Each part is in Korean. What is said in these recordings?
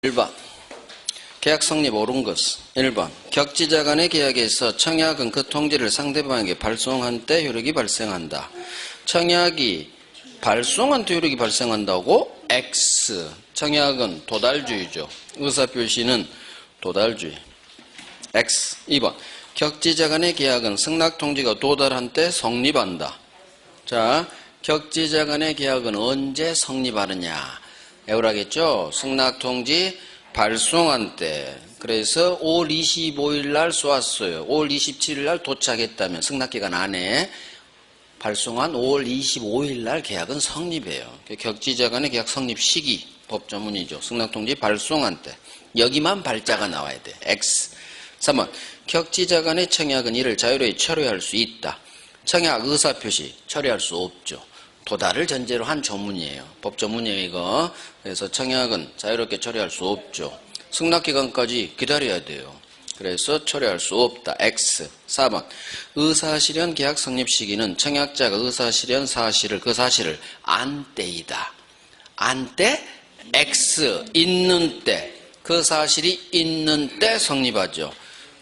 1번 계약 성립 옳은 것은 1번 격지자 간의 계약에서 청약은 그 통지를 상대방에게 발송한 때 효력이 발생한다. 청약이 발송한 때 효력이 발생한다고? X. 청약은 도달주의죠. 의사표시는 도달주의. X. 2번 격지자 간의 계약은 승낙통지가 도달한 때 성립한다. 자, 격지자 간의 계약은 언제 성립하느냐? 애우라겠죠? 승낙통지 발송한 때. 그래서 5월 25일 날 쏘았어요. 5월 27일 날 도착했다면 승낙기간 안에 발송한 5월 25일 날 계약은 성립해요. 격지자 간의 계약 성립 시기 법조문이죠. 승낙통지 발송한 때. 여기만 발자가 나와야 돼. X. 3번 격지자 간의 청약은 이를 자유로이 철회할 수 있다. 청약 의사표시 철회할 수 없죠. 도달을 전제로 한 조문이에요. 법조문이에요, 이거. 그래서 청약은 자유롭게 처리할 수 없죠. 승낙기간까지 기다려야 돼요. 그래서 처리할 수 없다. X. 4번. 의사실현 계약 성립 시기는 청약자가 의사실현 사실을, 그 사실을 안 때이다. 안 때? X. 있는 때. 그 사실이 있는 때 성립하죠.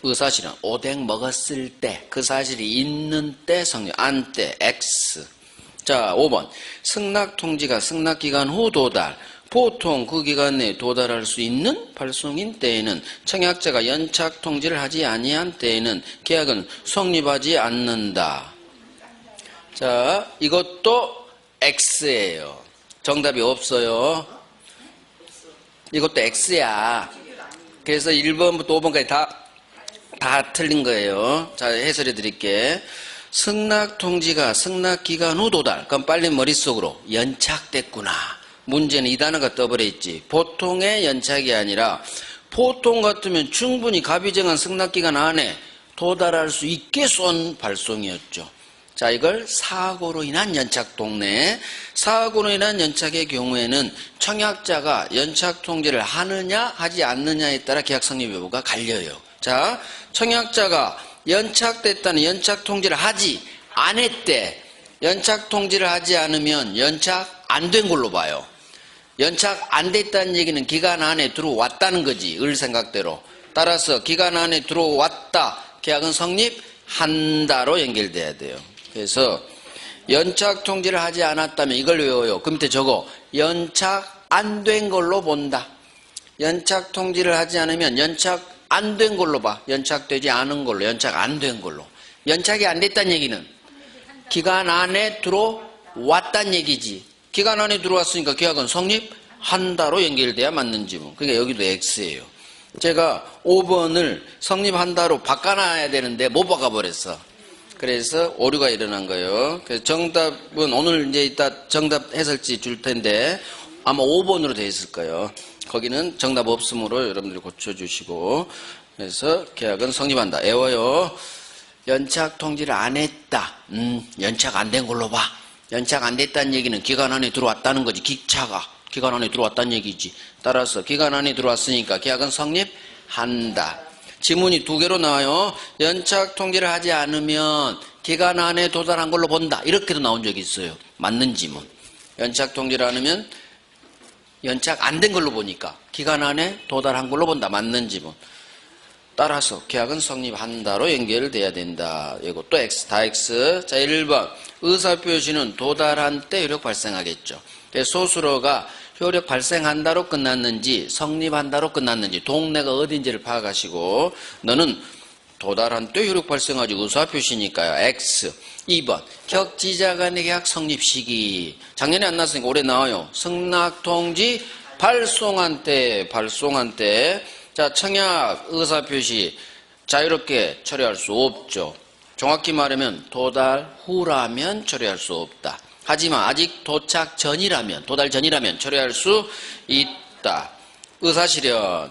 의사실현. 오뎅 먹었을 때. 그 사실이 있는 때 성립. 안 때. X. 자, 5번. 승낙통지가 승낙기간 후 도달. 보통 그 기간 내에 도달할 수 있는 발송인 때에는 청약자가 연착통지를 하지 아니한 때에는 계약은 성립하지 않는다. 자, 이것도 X예요. 정답이 없어요. 이것도 X야. 그래서 1번부터 5번까지 다 틀린 거예요. 자, 해설해 드릴게. 승낙통지가 승낙기간 후 도달. 그럼 빨리 머릿속으로 연착됐구나. 문제는 이 단어가 떠버려 있지. 보통의 연착이 아니라 보통 같으면 충분히 가비정한 승낙기간 안에 도달할 수 있게 쏜 발송이었죠. 자, 이걸 사고로 인한 연착 동네. 사고로 인한 연착의 경우에는 청약자가 연착통지를 하느냐 하지 않느냐에 따라 계약 성립 여부가 갈려요. 자, 청약자가 연착됐다는 연착통지를 하지 않았대. 연착통지를 하지 않으면 연착 안 된 걸로 봐요. 연착 안 됐다는 얘기는 기간 안에 들어왔다는 거지. 을 생각대로. 따라서 기간 안에 들어왔다. 계약은 성립한다로 연결돼야 돼요. 그래서 연착통지를 하지 않았다면 이걸 외워요. 그 밑에 적어. 연착 안 된 걸로 본다. 연착통지를 하지 않으면 연착 안 된 걸로 봐. 연착되지 않은 걸로. 연착 안 된 걸로. 연착이 안 됐다는 얘기는 기간 안에 들어왔다는 얘기지. 기간 안에 들어왔으니까 계약은 성립한다로 연결돼야 맞는 지문. 그러니까 여기도 X예요. 제가 5번을 성립한다로 바꿔놔야 되는데 못 바꿔버렸어. 그래서 오류가 일어난 거예요. 그래서 정답은 오늘 이제 이따 정답 해설지 줄 텐데 아마 5번으로 되어 있을 거예요. 거기는 정답 없으므로 여러분들이 고쳐주시고. 그래서 계약은 성립한다. 애워요. 연착 통지를 안 했다. 연착 안 된 걸로 봐. 연착 안 됐다는 얘기는 기간 안에 들어왔다는 거지. 기차가 기간 안에 들어왔다는 얘기지. 따라서 기간 안에 들어왔으니까 계약은 성립한다. 지문이 2개로 나와요. 연착 통지를 하지 않으면 기간 안에 도달한 걸로 본다. 이렇게도 나온 적이 있어요. 맞는 지문. 연착 통지를 않으면 연착 안 된 걸로 보니까 기간 안에 도달한 걸로 본다. 맞는 지문. 따라서 계약은 성립한다로 연결돼야 된다. 이거 또 X, 다 X. 자, 1번. 의사표시는 도달한 때 효력 발생하겠죠. 소수로가 효력 발생한다로 끝났는지 성립한다로 끝났는지 동네가 어딘지를 파악하시고 너는 도달한 때 효력 발생하지 의사표시니까요. X. 2번. 격지자 간의 계약 성립 시기. 작년에 안 났으니까 올해 나와요. 승낙통지 발송한 때. 자, 청약 의사표시 자유롭게 처리할 수 없죠. 정확히 말하면 도달 후라면 처리할 수 없다. 하지만 아직 도착 전이라면, 도달 전이라면 처리할 수 있다. 의사실현.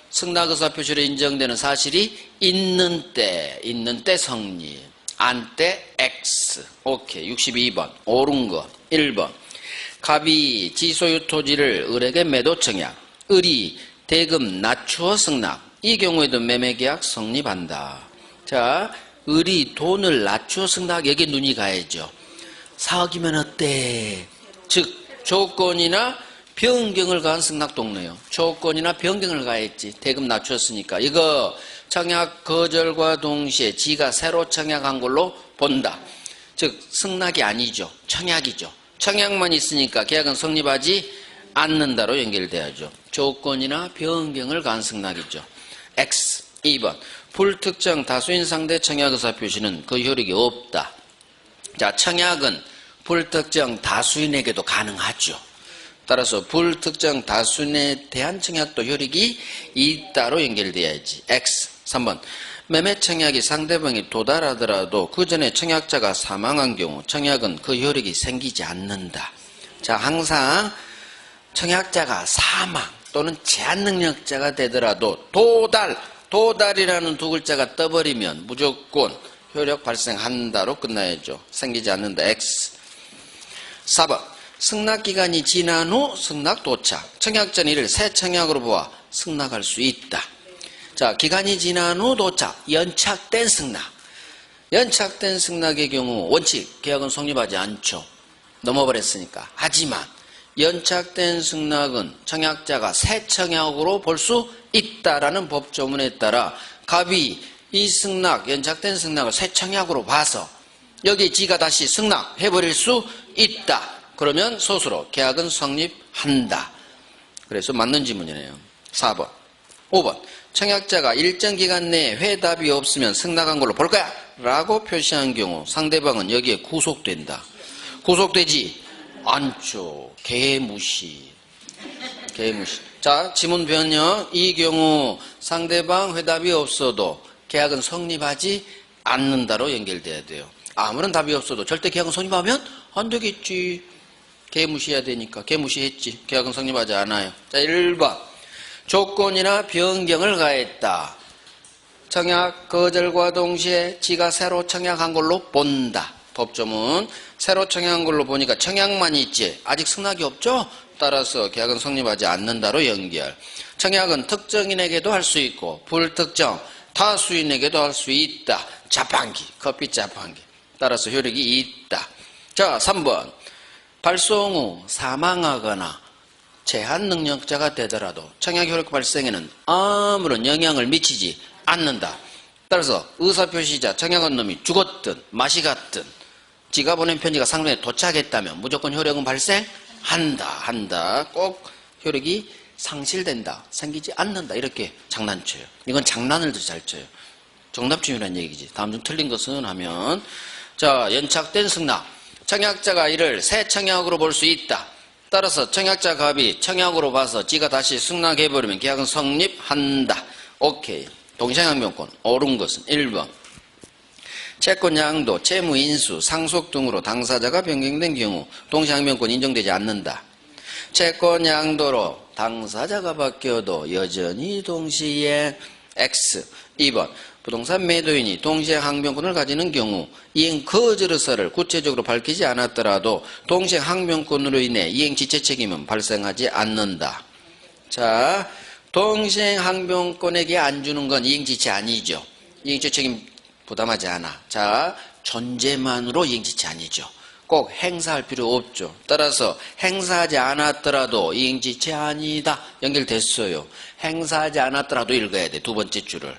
승낙 의사표시로 인정되는 사실이 있는 때 성립. 안 때 X. 오케이. 62번. 옳은 거. 1번. 갑이 지소유 토지를 을에게 매도 청약. 을이 대금 낮추어 승낙. 이 경우에도 매매계약 성립한다. 자, 을이 돈을 낮추어 승낙. 여기에 눈이 가야죠. 4억이면 어때? 즉 조건이나 변경을 가한 승낙동로요. 조건이나 변경을 가했지. 대금 낮췄으니까. 이거 청약 거절과 동시에 지가 새로 청약한 걸로 본다. 즉 승낙이 아니죠. 청약이죠. 청약만 있으니까 계약은 성립하지 않는다로 연결돼야죠. 조건이나 변경을 가한 승낙이죠. X. 2번. 불특정 다수인 상대 청약 의사 표시는 그 효력이 없다. 자, 청약은 불특정 다수인에게도 가능하죠. 따라서 불특정 다수인에 대한 청약도 효력이 있다로 연결돼야지. X. 3번. 매매 청약이 상대방이 도달하더라도 그 전에 청약자가 사망한 경우 청약은 그 효력이 생기지 않는다. 자, 항상 청약자가 사망 또는 제한 능력자가 되더라도 도달이라는 두 글자가 떠버리면 무조건 효력 발생한다로 끝나야죠. 생기지 않는다. X. 4번. 승낙기간이 지난 후 승낙 도착. 청약자는 이를 새 청약으로 보아 승낙할 수 있다. 자, 기간이 지난 후 도착. 연착된 승낙. 연착된 승낙의 경우 원칙 계약은 성립하지 않죠. 넘어버렸으니까. 하지만 연착된 승낙은 청약자가 새 청약으로 볼 수 있다라는 법조문에 따라 갑이 이 승낙, 연착된 승낙을 새 청약으로 봐서 여기 지가 다시 승낙해버릴 수 있다. 그러면 소수로 계약은 성립한다. 그래서 맞는 지문이네요. 4번. 5번. 청약자가 일정 기간 내에 회답이 없으면 승낙한 걸로 볼 거야 라고 표시한 경우 상대방은 여기에 구속된다. 구속되지 않죠. 개무시. 자, 지문 변형. 이 경우 상대방 회답이 없어도 계약은 성립하지 않는다로 연결돼야 돼요. 아무런 답이 없어도 절대 계약은 성립하면 안 되겠지. 개무시해야 되니까. 개무시했지. 계약은 성립하지 않아요. 자, 1번. 조건이나 변경을 가했다. 청약 거절과 동시에 지가 새로 청약한 걸로 본다. 법조문. 새로 청약한 걸로 보니까 청약만 있지 아직 승낙이 없죠? 따라서 계약은 성립하지 않는다로 연결. 청약은 특정인에게도 할 수 있고 불특정 다수인에게도 할 수 있다. 자판기, 커피 자판기. 따라서 효력이 있다. 자, 3번. 발송 후 사망하거나 제한 능력자가 되더라도 청약 효력 발생에는 아무런 영향을 미치지 않는다. 따라서 의사표시자 청약한 놈이 죽었든 맛이 갔든 지가 보낸 편지가 상대에 도착했다면 무조건 효력은 발생한다. 꼭 효력이 상실된다. 생기지 않는다. 이렇게 장난쳐요. 이건 장난을 더 잘 쳐요. 정답중이라는 얘기지. 다음 중 틀린 것은 하면 자, 연착된 승낙. 청약자가 이를 새 청약으로 볼 수 있다. 따라서 청약자 갑이 청약으로 봐서 지가 다시 승낙해버리면 계약은 성립한다. 오케이. 동시행항변권. 옳은 것은 1번. 채권 양도, 채무 인수, 상속 등으로 당사자가 변경된 경우 동시행항변권 인정되지 않는다. 채권 양도로 당사자가 바뀌어도 여전히 동시에 X. 2번. 부동산 매도인이 동시행항변권을 가지는 경우 이행 거절 의사를 구체적으로 밝히지 않았더라도 동시행항변권으로 인해 이행지체 책임은 발생하지 않는다. 자, 동시행항변권에게 안 주는 건 이행지체 아니죠. 이행지체 책임 부담하지 않아. 자, 존재만으로 이행지체 아니죠. 꼭 행사할 필요 없죠. 따라서 행사하지 않았더라도 이행지체 아니다. 연결됐어요. 행사하지 않았더라도 읽어야 돼. 두 번째 줄을.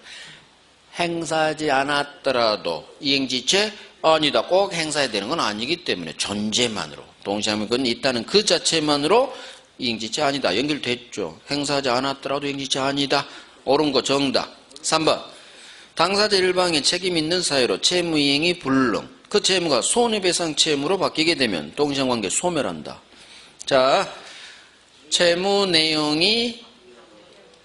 행사하지 않았더라도 이행지체 아니다. 꼭 행사해야 되는 건 아니기 때문에 존재만으로 동시행항변권이 있다는 그 자체만으로 이행지체 아니다. 연결됐죠. 행사하지 않았더라도 이행지체 아니다. 옳은 거 정답. 3번. 당사자 일방의 책임 있는 사유로 채무 이행이 불능. 그 채무가 손해배상 채무로 바뀌게 되면 동시행관계 소멸한다. 자, 채무 내용이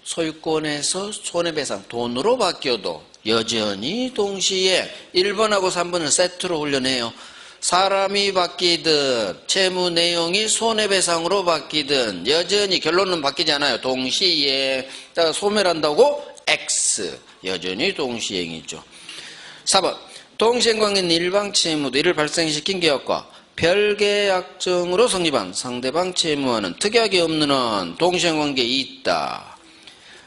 소유권에서 손해배상 돈으로 바뀌어도 여전히 동시에 1번하고 3번을 세트로 훈련해요. 사람이 바뀌든 채무 내용이 손해배상으로 바뀌든 여전히 결론은 바뀌지 않아요. 동시에. 소멸한다고 X. 여전히 동시행이죠. 4번. 동시행관계는 일방 채무도 이를 발생시킨 계약과 별계약정으로 성립한 상대방 채무와는 특약이 없는 한 동시행관계에 있다.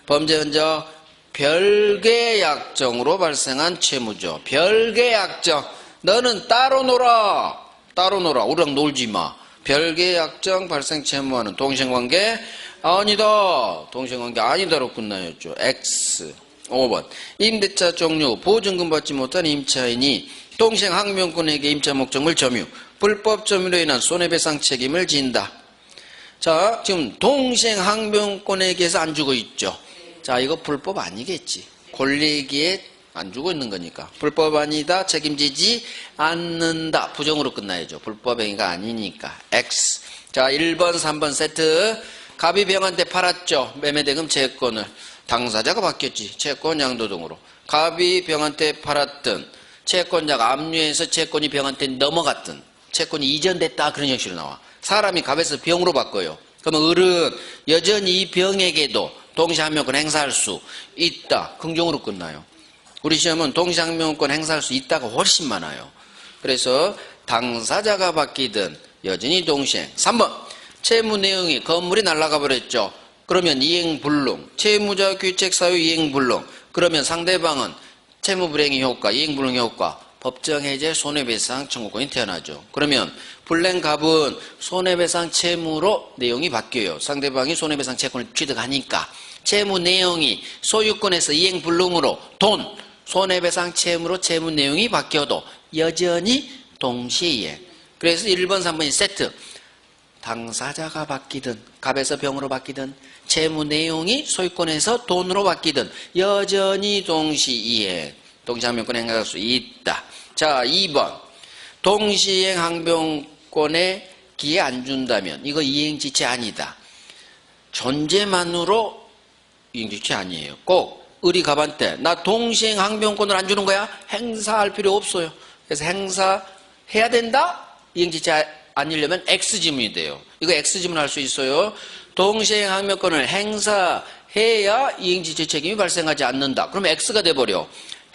범죄 현적 별계약정으로 발생한 채무죠. 별계약정. 너는 따로 놀아. 우리랑 놀지 마. 별개의 약정 발생 채무와는 동생관계 아니다. 동생관계 아니다로 끝나였죠. X. 5번. 임대차 종료 보증금 받지 못한 임차인이 동생 항명권에게 임차 목적물 점유, 불법 점유로 인한 손해배상 책임을 진다. 자, 지금 동생 항명권에게서 안 주고 있죠. 자, 이거 불법 아니겠지. 권리기에 안 주고 있는 거니까. 불법 아니다. 책임지지 않는다. 부정으로 끝나야죠. 불법 행위가 아니니까. X. 자, 1번, 3번 세트. 갑이 병한테 팔았죠. 매매대금 채권을. 당사자가 바뀌었지. 채권 양도등으로. 갑이 병한테 팔았든 채권자가 압류해서 채권이 병한테 넘어갔든 채권이 이전됐다. 그런 형식으로 나와. 사람이 갑에서 병으로 바꿔요. 그러면 을은 여전히 이 병에게도 동시항명권 행사할 수 있다. 긍정으로 끝나요. 우리 시험은 동시항명권 행사할 수 있다가 훨씬 많아요. 그래서 당사자가 바뀌든 여전히 동시행. 3번. 채무 내용이 건물이 날아가 버렸죠. 그러면 이행불능. 채무자 귀책 사유 이행불능. 그러면 상대방은 채무불행의 효과, 이행불능 효과, 법정해제 손해배상 청구권이 태어나죠. 그러면 불행갑은 손해배상 채무로 내용이 바뀌어요. 상대방이 손해배상 채권을 취득하니까 채무 내용이 소유권에서 이행불능으로 돈, 손해배상 채무로 채무 내용이 바뀌어도 여전히 동시이행. 그래서 1번, 3번이 세트. 당사자가 바뀌든 갑에서 병으로 바뀌든 채무 내용이 소유권에서 돈으로 바뀌든 여전히 동시이행. 동시항명권 행사할 수 있다. 자, 2번. 동시이행 항명권에 기회 안 준다면 이거 이행지체 아니다. 존재만으로 이행지체 아니에요. 꼭 을이 갑한테 나 동시행 항명권을 안 주는 거야? 행사할 필요 없어요. 그래서 행사해야 된다? 이행지체 아니려면 X지문이 돼요. 이거 X지문 할 수 있어요. 동시행 항명권을 행사해야 이행지체 책임이 발생하지 않는다. 그러면 X가 돼버려.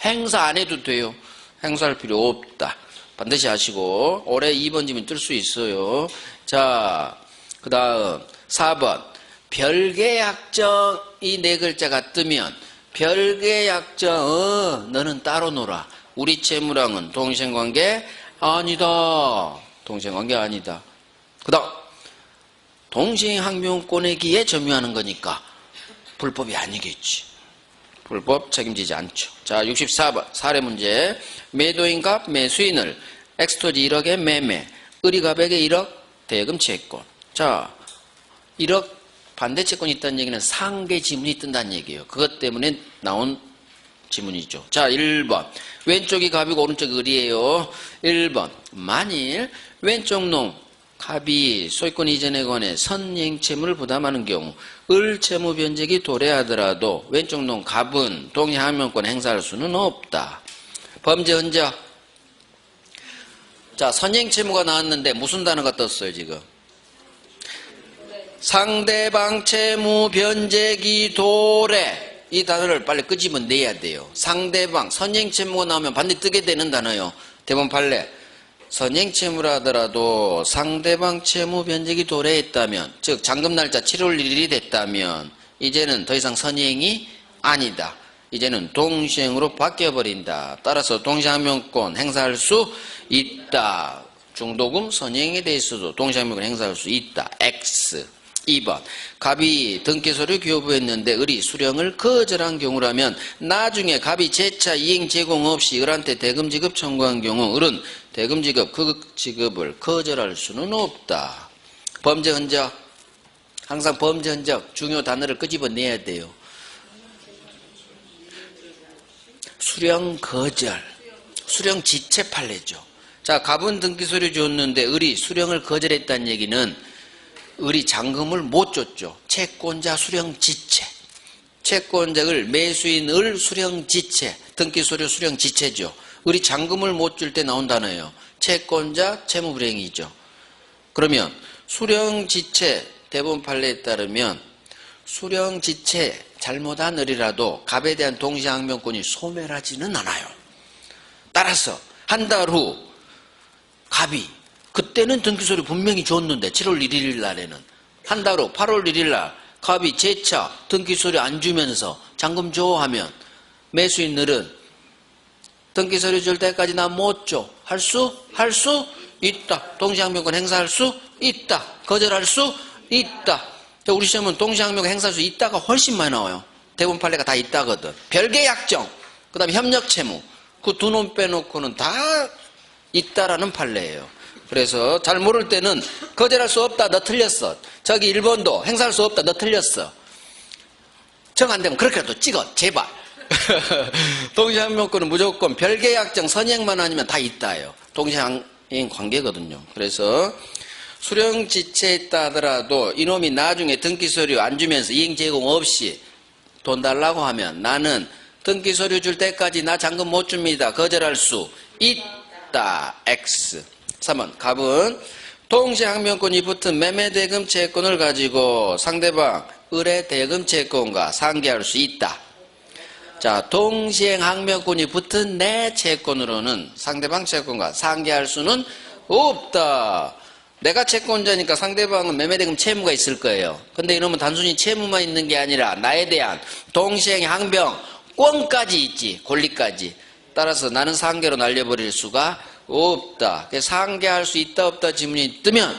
행사 안 해도 돼요. 행사할 필요 없다. 반드시 하시고 올해 2번 지문 뜰 수 있어요. 자, 그 다음 4번. 별개 약정 이 네 글자가 뜨면 별개 약정 너는 따로 놀아. 우리 채무랑은 동시행관계 아니다. 동시행관계 아니다. 그 다음 동시행항명권의 기에 점유하는 거니까 불법이 아니겠지. 불법 책임지지 않죠. 자, 64번 사례 문제. 매도인갑 매수인을 엑스토지 1억에 매매, 을이갑에게 1억 대금 채권. 자, 1억 반대 채권이 있다는 얘기는 상계 지문이 뜬다는 얘기예요. 그것 때문에 나온 지문이죠. 자, 1번 왼쪽이 갑이고 오른쪽이 을이에요. 1번 만일 왼쪽 놈 갑이 소유권 이전에 관해 선행 채무를 부담하는 경우 을 채무 변제기 도래하더라도 왼쪽 놈 갑은 동의항명권 행사할 수는 없다. 범죄 흔적. 자, 선행 채무가 나왔는데 무슨 단어가 떴어요 지금? 상대방 채무 변제기 도래. 이 단어를 빨리 끄집어내야 돼요. 상대방 선행 채무가 나오면 반드시 뜨게 되는 단어요. 대본 판례. 선행 채무라 하더라도 상대방 채무 변제기 도래했다면, 즉 잔금 날짜 7월 1일이 됐다면 이제는 더 이상 선행이 아니다. 이제는 동시행으로 바뀌어버린다. 따라서 동시항명권 행사할 수 있다. 중도금 선행에 대해서도 동시항명권 행사할 수 있다. X. 2번 갑이 등기소를 교부했는데 을이 수령을 거절한 경우라면 나중에 갑이 재차 이행 제공 없이 을한테 대금 지급 청구한 경우 을은 대금 지급 그 지급을 거절할 수는 없다. 범죄 흔적. 항상 범죄 흔적 중요 단어를 끄집어내야 돼요. 수령 거절, 수령 지체 판례죠. 자, 갑은 등기소를 줬는데 을이 수령을 거절했다는 얘기는 을이 잔금을 못 줬죠. 채권자 수령 지체. 채권자를 매수인 을 수령 지체. 등기소료 수령 지체죠. 을이 잔금을 못 줄 때 나온 단어예요. 채권자 채무불행이죠. 그러면 수령 지체 대법원 판례에 따르면 수령 지체 잘못한 을이라도 갑에 대한 동시항명권이 소멸하지는 않아요. 따라서 한 달 후 갑이 그때는 등기소리 분명히 줬는데 7월 1일 날에는 한 달 후 8월 1일 날 갑이 재차 등기소리 안 주면서 잔금 줘 하면 매수인 을은 등기소리 줄 때까지 나 못 줘. 할 수 있다. 동시항변권 행사할 수 있다. 거절할 수 있다. 우리 시험은 동시항변권 행사할 수 있다가 훨씬 많이 나와요. 대부분 판례가 다 있다거든. 별개 약정, 그 다음에 협력 채무, 그 두 놈 빼놓고는 다 있다라는 판례예요. 그래서 잘 모를 때는 거절할 수 없다, 너 틀렸어. 저기 1번도 행사할 수 없다, 너 틀렸어. 정 안 되면 그렇게라도 찍어, 제발. 동시항변권은 무조건 별개 약정 선행만 아니면 다 있다예요. 동시항 관계거든요. 그래서 수령 지체했다 하더라도 이놈이 나중에 등기 서류 안 주면서 이행 제공 없이 돈 달라고 하면 나는 등기 서류 줄 때까지 나 잔금 못 줍니다. 거절할 수 있다. X. 3번 갑은 동시항변권이 붙은 매매대금 채권을 가지고 상대방 의뢰대금 채권과 상계할 수 있다. 자, 동시행항변권이 붙은 내 채권으로는 상대방 채권과 상계할 수는 없다. 내가 채권자니까 상대방은 매매대금 채무가 있을 거예요. 근데 이놈은 단순히 채무만 있는 게 아니라 나에 대한 동시행항변권까지 있지. 권리까지. 따라서 나는 상계로 날려버릴 수가 없다. 상계할 수 있다 없다 지문이 뜨면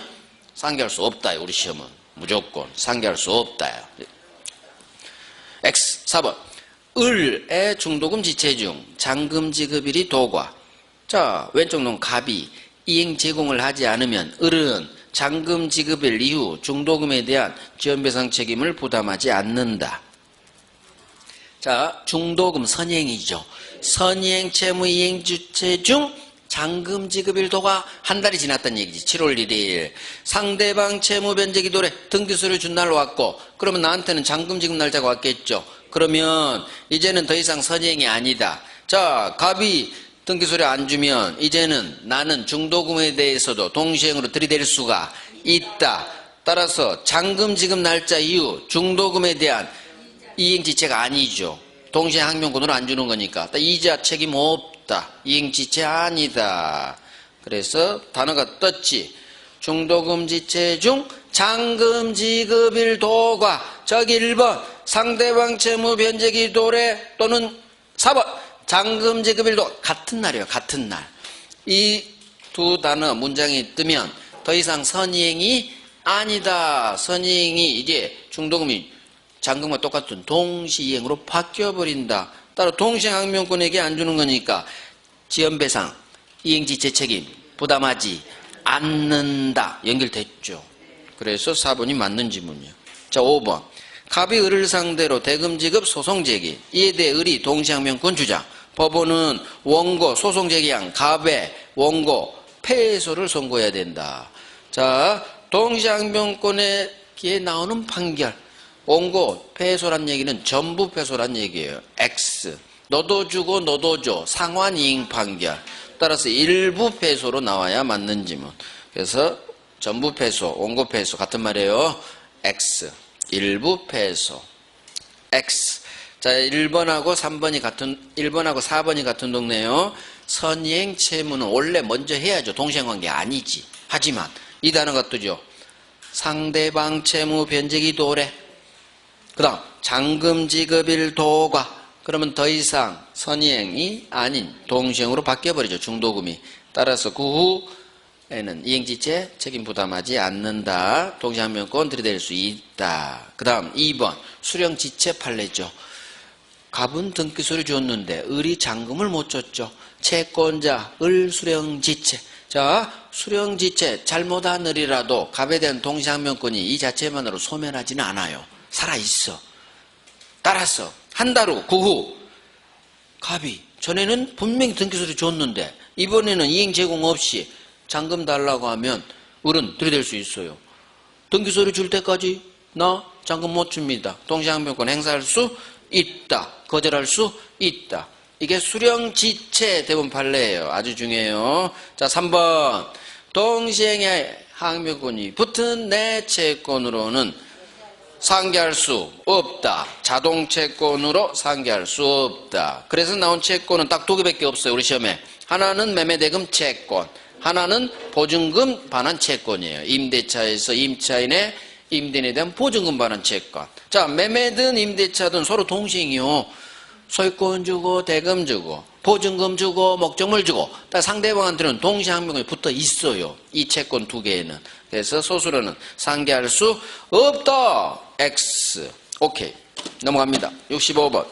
상계할 수 없다. 우리 시험은 무조건 상계할 수 없다. X. 4번 을의 중도금 지체 중 잔금 지급일이 도과. 자, 왼쪽 놈 갑이 이행 제공을 하지 않으면 을은 잔금 지급일 이후 중도금에 대한 지연배상 책임을 부담하지 않는다. 자, 중도금 선이행이죠. 선이행 채무 이행 주체 중 잔금 지급일 도가 한 달이 지났다는 얘기지. 7월 1일 상대방 채무 변제기 도래 등기서류 준 날 왔고, 그러면 나한테는 잔금 지급 날짜가 왔겠죠. 그러면 이제는 더 이상 선이행이 아니다. 자, 갑이 등기서류 안 주면 이제는 나는 중도금에 대해서도 동시행으로 들이댈 수가 있다. 따라서 잔금 지급 날짜 이후 중도금에 대한 이행지체가 아니죠. 동시행항변권으로 안 주는 거니까 이자 책임 없다. 이행지체 아니다. 그래서 단어가 떴지. 중도금 지체 중 잔금 지급일 도과. 저기 1번 상대방 채무 변제기 도래 또는 4번 잔금 지급일도 같은 날이에요. 같은 날. 이 두 단어 문장이 뜨면 더 이상 선이행이 아니다. 선이행이 이제 중도금이 잔금과 똑같은 동시이행으로 바뀌어버린다. 따로 동시행항변권에게 안 주는 거니까 지연배상, 이행지체 책임 부담하지 않는다. 연결됐죠. 그래서 4번이 맞는 지문이에요. 자, 5번 갑이 을을 상대로 대금 지급 소송 제기. 이에 대해 을이 동시항변권 주장. 법원은 원고 소송 제기한 갑의 원고 패소를 선고해야 된다. 자, 동시항변권에 나오는 판결. 원고 패소란 얘기는 전부 패소란 얘기예요. X. 너도 주고 너도 줘. 상환이행 판결. 따라서 일부 패소로 나와야 맞는 지문. 그래서 전부 패소, 원고 패소 같은 말이에요. X. 일부 패소. X. 자, 1번하고 3번이 같은, 1번하고 4번이 같은 동네요. 선이행 채무는 원래 먼저 해야죠. 동시행관계 아니지. 하지만 이 단어가 뜨죠. 상대방 채무 변제기 도래. 그 다음 잔금 지급일 도과. 그러면 더 이상 선이행이 아닌 동시행으로 바뀌어버리죠. 중도금이. 따라서 그 후에는 이행지체 책임 부담하지 않는다. 동시항변권 들이댈 수 있다. 그 다음 2번 수령지체 판례죠. 갑은 등기소리 줬는데 을이 잔금을 못 줬죠. 채권자 을 수령지체. 자, 수령지체 잘못한 을이라도 갑에 대한 동시항변권이 이 자체만으로 소멸하지는 않아요. 살아있어. 따라서 한 달 후, 그 후 갑이 전에는 분명히 등기소리 줬는데 이번에는 이행 제공 없이 잔금 달라고 하면 을은 들이댈 수 있어요. 등기소리 줄 때까지 나 잔금 못 줍니다. 동시항변권 행사할 수 있다. 거절할 수 있다. 이게 수령지체 대부분 판례예요. 아주 중요해요. 자, 3번 동시행의 항변권이 붙은 내 채권으로는 상계할 수 없다. 자동채권으로 상계할 수 없다. 그래서 나온 채권은 딱 두 개밖에 없어요. 우리 시험에. 하나는 매매대금 채권, 하나는 보증금 반환 채권이에요. 임대차에서 임차인의 임대인에 대한 보증금 반환 채권. 자, 매매든 임대차든 서로 동시행이요. 소유권 주고 대금 주고 보증금 주고 목적물 주고 상대방한테는 동시에 항명권이 붙어 있어요. 이 채권 두 개에는. 그래서 소수로는 상계할 수 없다. X. 오케이. 넘어갑니다. 65번.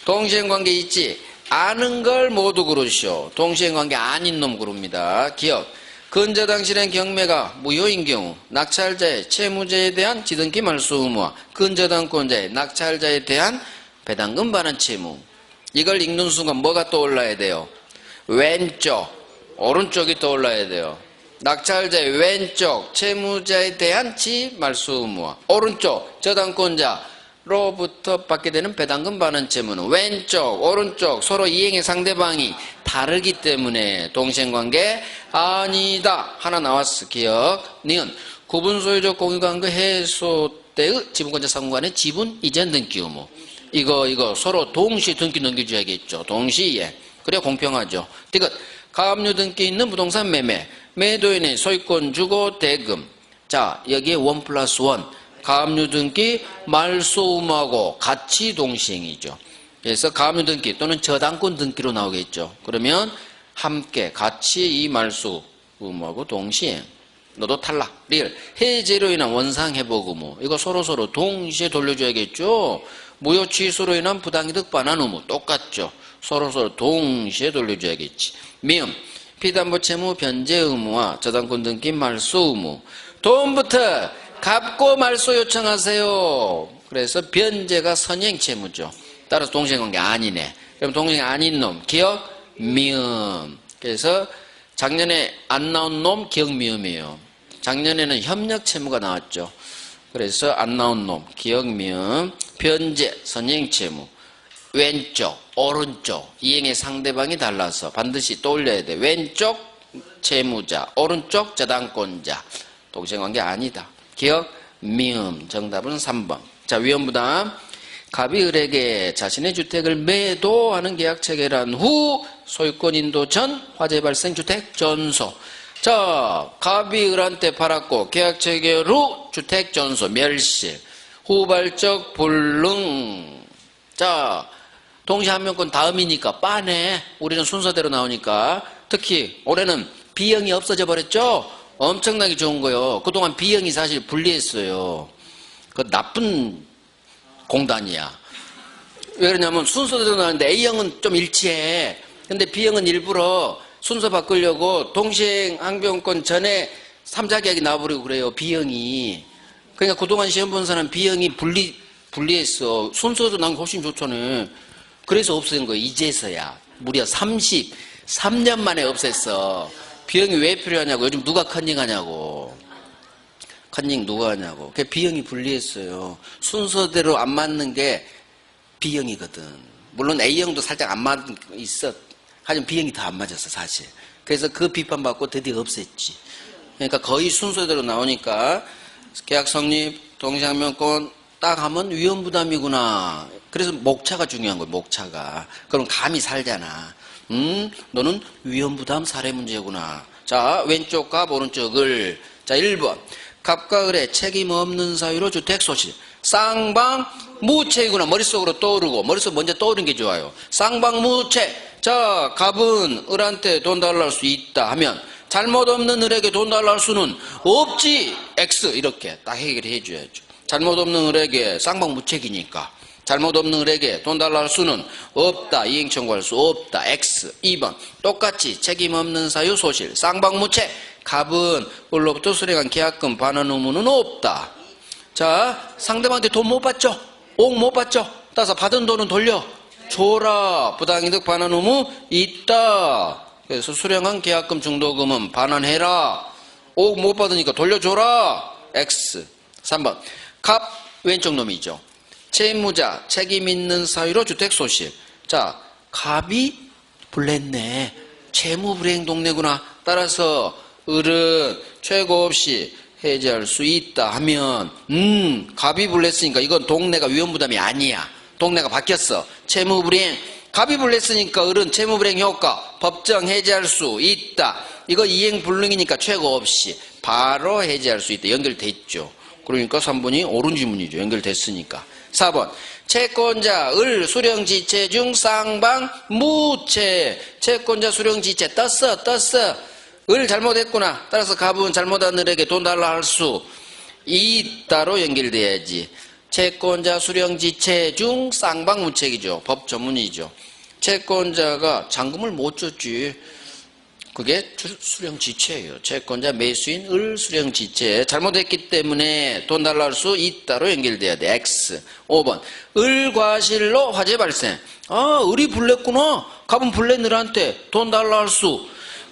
동시행관계 있지? 아는 걸 모두 그러시오. 동시행관계 아닌 놈 그럽니다. 기억. 근저당실행 경매가 무효인 경우 낙찰자의 채무자에 대한 지등기 말소 의무와 근저당권자의 낙찰자에 대한 배당금 반환 채무. 이걸 읽는 순간 뭐가 떠올라야 돼요? 왼쪽, 오른쪽이 떠올라야 돼요. 낙찰자의 왼쪽, 채무자에 대한 지 말소 의무와 오른쪽, 저당권자로부터 받게 되는 배당금 반환 채무는 왼쪽, 오른쪽 서로 이행의 상대방이 다르기 때문에 동시행관계 아니다. 하나 나왔어. 기억. 니은 구분소유적 공유관계 해소 때의 지분권자 상관의 지분 이전 등기 의무. 이거 서로 동시에 등기 넘겨줘야겠죠. 동시에. 그래야 공평하죠. 디귿 가압류 등기 있는 부동산 매매. 매도인의 소유권 주고 대금. 자, 여기에 1+1. 가압류 등기 말소 의무하고 같이 동시행이죠. 그래서 가압류 등기 또는 저당권 등기로 나오겠죠. 그러면 함께 같이 이 말소 의무하고 동시행. 너도 탈락. 리을 해제로 인한 원상 회복 의무. 이거 서로 동시에 돌려줘야겠죠. 무효 취소로 인한 부당이득 반환 의무 똑같죠. 서로 동시에 돌려줘야겠지. 미음 피담보 채무 변제 의무와 저당권 등기 말소 의무. 돈부터 갚고 말소 요청하세요. 그래서 변제가 선행 채무죠. 따라서 동시행관계 아니네. 그럼 동시행 아닌 놈 기억 미음. 그래서 작년에 안 나온 놈 기억 미음이에요. 작년에는 협력 채무가 나왔죠. 그래서 안 나온 놈 기억 미음. 변제 선행 채무. 왼쪽 오른쪽 이행의 상대방이 달라서 반드시 떠올려야 돼. 왼쪽 채무자 오른쪽 저당권자. 동시행관계 아니다. 기억 미음. 정답은 3번. 자, 위험부담. 갑이 을에게 자신의 주택을 매도하는 계약 체결한 후 소유권 인도 전 화재 발생 주택 전소. 자, 갑이 을한테 팔았고 계약 체결 후 주택 전소 멸실. 후발적 불능. 자, 동시 한명권 다음이니까 빠네. 우리는 순서대로 나오니까. 특히 올해는 B형이 없어져 버렸죠. 엄청나게 좋은 거요. 그동안 B형이 사실 불리했어요. 그 나쁜 공단이야. 왜 그러냐면 순서대로 나오는데 A형은 좀 일치해. 근데 B형은 일부러 순서 바꾸려고 동시행 항변권 전에 3자 계약이 나와버리고 그래요. B형이. 그러니까 그동안 시험 본 사람 B형이 불리했어. 순서도 난 훨씬 좋잖아. 그래서 없앤 거예요. 이제서야. 무려 33년 만에 없앴어. B형이 왜 필요하냐고. 요즘 누가 컨닝하냐고. 컨닝 누가 하냐고. 그 B형이 불리했어요. 순서대로 안 맞는 게 B형이거든. 물론 A형도 살짝 안 맞은 있어. 하지만 B형이 더 안 맞았어 사실. 그래서 그 비판받고 드디어 없앴지. 그러니까 거의 순서대로 나오니까 계약 성립, 동시항명권 딱 하면 위험부담이구나. 그래서 목차가 중요한 거예요. 목차가. 그럼 감이 살잖아. 너는 위험부담 사례 문제구나. 자, 왼쪽 갑 오른쪽을. 자, 1번 갑과 을의 책임 없는 사유로 주택 소실. 쌍방무체이구나. 머릿속으로 떠오르고 머릿속 먼저 떠오르는 게 좋아요. 쌍방무체. 자, 갑은 을한테 돈 달라 할 수 있다 하면 잘못 없는 을에게 돈 달라 할 수는 없지. X. 이렇게 딱 해결해 줘야죠. 잘못 없는 을에게 쌍방무책이니까 잘못 없는 을에게 돈 달라 할 수는 없다. 이행 청구할 수 없다. X. 2번 똑같이 책임 없는 사유 소실. 쌍방무책. 갑은 을로부터 수령한 계약금 반환 의무는 없다. 자, 상대방한테 돈 못 받죠? 옥 못 받죠? 따라서 받은 돈은 돌려줘라. 부당이득 반환 의무 있다. 그래서 수령한 계약금 중도금은 반환해라. 옥 못 받으니까 돌려줘라. X. 3번 갑 왼쪽 놈이죠. 채무자 책임 있는 사유로 주택 소실. 자, 갑이 불냈네. 채무 불이행 동네구나. 따라서 을은 최고 없이 해제할 수 있다 하면 갑이 불냈으니까 이건 동네가 위험부담이 아니야. 동네가 바뀌었어. 채무 불이행. 갑이 불냈으니까 을은 채무 불이행 효과 법정 해제할 수 있다. 이거 이행 불능이니까 최고 없이 바로 해제할 수 있다. 연결돼 있죠. 그러니까 3번이 옳은 질문이죠. 연결됐으니까. 4번 채권자 을 수령지체 중 쌍방 무체. 채권자 수령지체 떴어. 을 잘못했구나. 따라서 갑은 잘못한 을에게 돈 달라 할 수 있다로 연결돼야지. 채권자 수령지체 중 쌍방 무책이죠. 법 전문이죠. 채권자가 잔금을 못 줬지. 그게 수령지체예요. 채권자 매수인 을 수령지체. 잘못했기 때문에 돈 달라 할 수 있다로 연결돼야 돼. X. 5번. 을 과실로 화재 발생. 아, 을이 불냈구나. 갑은 불낸 을한테 돈 달라 할 수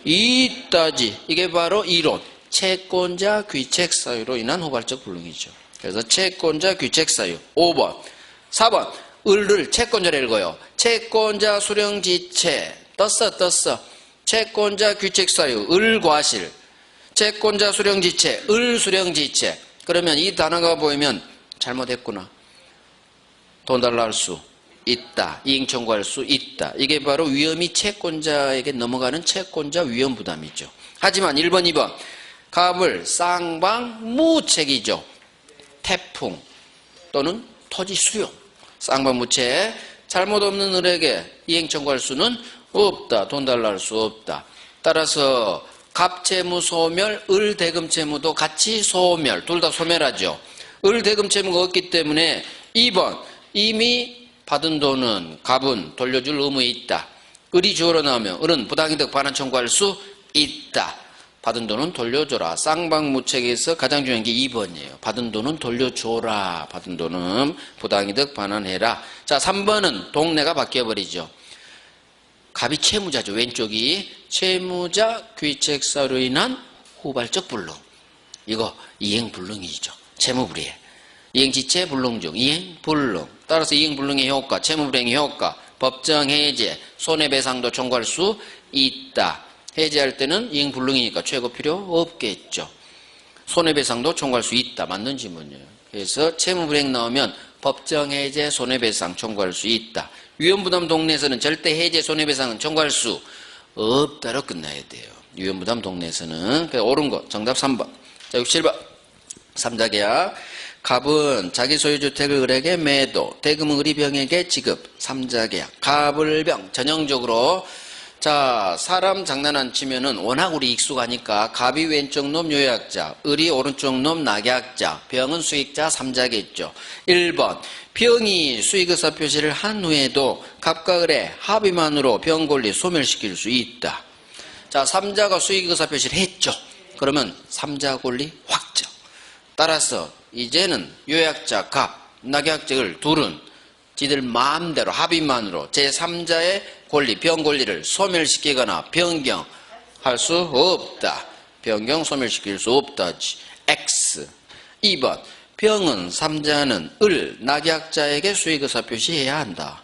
있다지. 이게 바로 이론. 채권자 귀책 사유로 인한 후발적 불능이죠. 그래서 채권자 귀책 사유. 5번. 4번. 을을 채권자로 읽어요. 채권자 수령지체. 떴어. 채권자 귀책 사유. 을 과실. 채권자 수령지체. 을 수령지체. 그러면 이 단어가 보이면 잘못했구나. 돈 달라 할 수 있다. 이행 청구할 수 있다. 이게 바로 위험이 채권자에게 넘어가는 채권자 위험 부담이죠. 하지만 1번, 2번. 갑을 쌍방 무책이죠. 태풍 또는 토지 수용. 쌍방 무책. 잘못 없는 을에게 이행 청구할 수는 없다. 돈 달라 할 수 없다. 따라서 갑채무 소멸, 을 대금채무도 같이 소멸. 둘 다 소멸하죠. 을 대금채무가 없기 때문에 2번. 이미 받은 돈은 갑은 돌려줄 의무에 있다. 을이 주어로 나오면 을은 부당이득 반환 청구할 수 있다. 받은 돈은 돌려줘라. 쌍방무책에서 가장 중요한 게 2번이에요. 받은 돈은 돌려줘라. 받은 돈은 부당이득 반환해라. 자, 3번은 동네가 바뀌어버리죠. 갑이 채무자죠. 왼쪽이 채무자 귀책사로 인한 후발적 불능. 이거 이행불능이죠. 채무불이해. 이행지체 불능 중 이행불능. 따라서 이행불능의 효과, 채무불행의 효과, 법정해제, 손해배상도 청구할 수 있다. 해제할 때는 이행불능이니까 최고 필요 없겠죠. 손해배상도 청구할 수 있다. 맞는 질문이에요. 그래서 채무불행 나오면 법정해제, 손해배상 청구할 수 있다. 위험부담 동네에서는 절대 해제, 손해배상은 청구할 수 없다로 끝나야 돼요. 위험부담 동네에서는. 그래서 옳은 거 정답 3번. 자, 67번. 3자계약. 갑은 자기 소유주택을 을에게 매도, 대금은 을이 병에게 지급. 3자계약. 갑을 병. 전형적으로 자, 사람 장난 안 치면은 워낙 우리 익숙하니까 갑이 왼쪽 놈 요약자, 을이 오른쪽 놈 낙약자, 병은 수익자 3자겠죠. 1번. 병이 수익의사 표시를 한 후에도 갑과 을의 합의만으로 병 권리 소멸시킬 수 있다. 자, 3자가 수익의사 표시를 했죠. 그러면 3자 권리 확정. 따라서 이제는 요약자 갑, 낙약자 을 둘은 지들 마음대로 합의만으로 제3자의 권리, 병 권리를 소멸시키거나 변경할 수 없다. 변경, 소멸시킬 수 없다지. X. 2번. 병은 3자는 을, 낙약자에게 수익의사 표시해야 한다.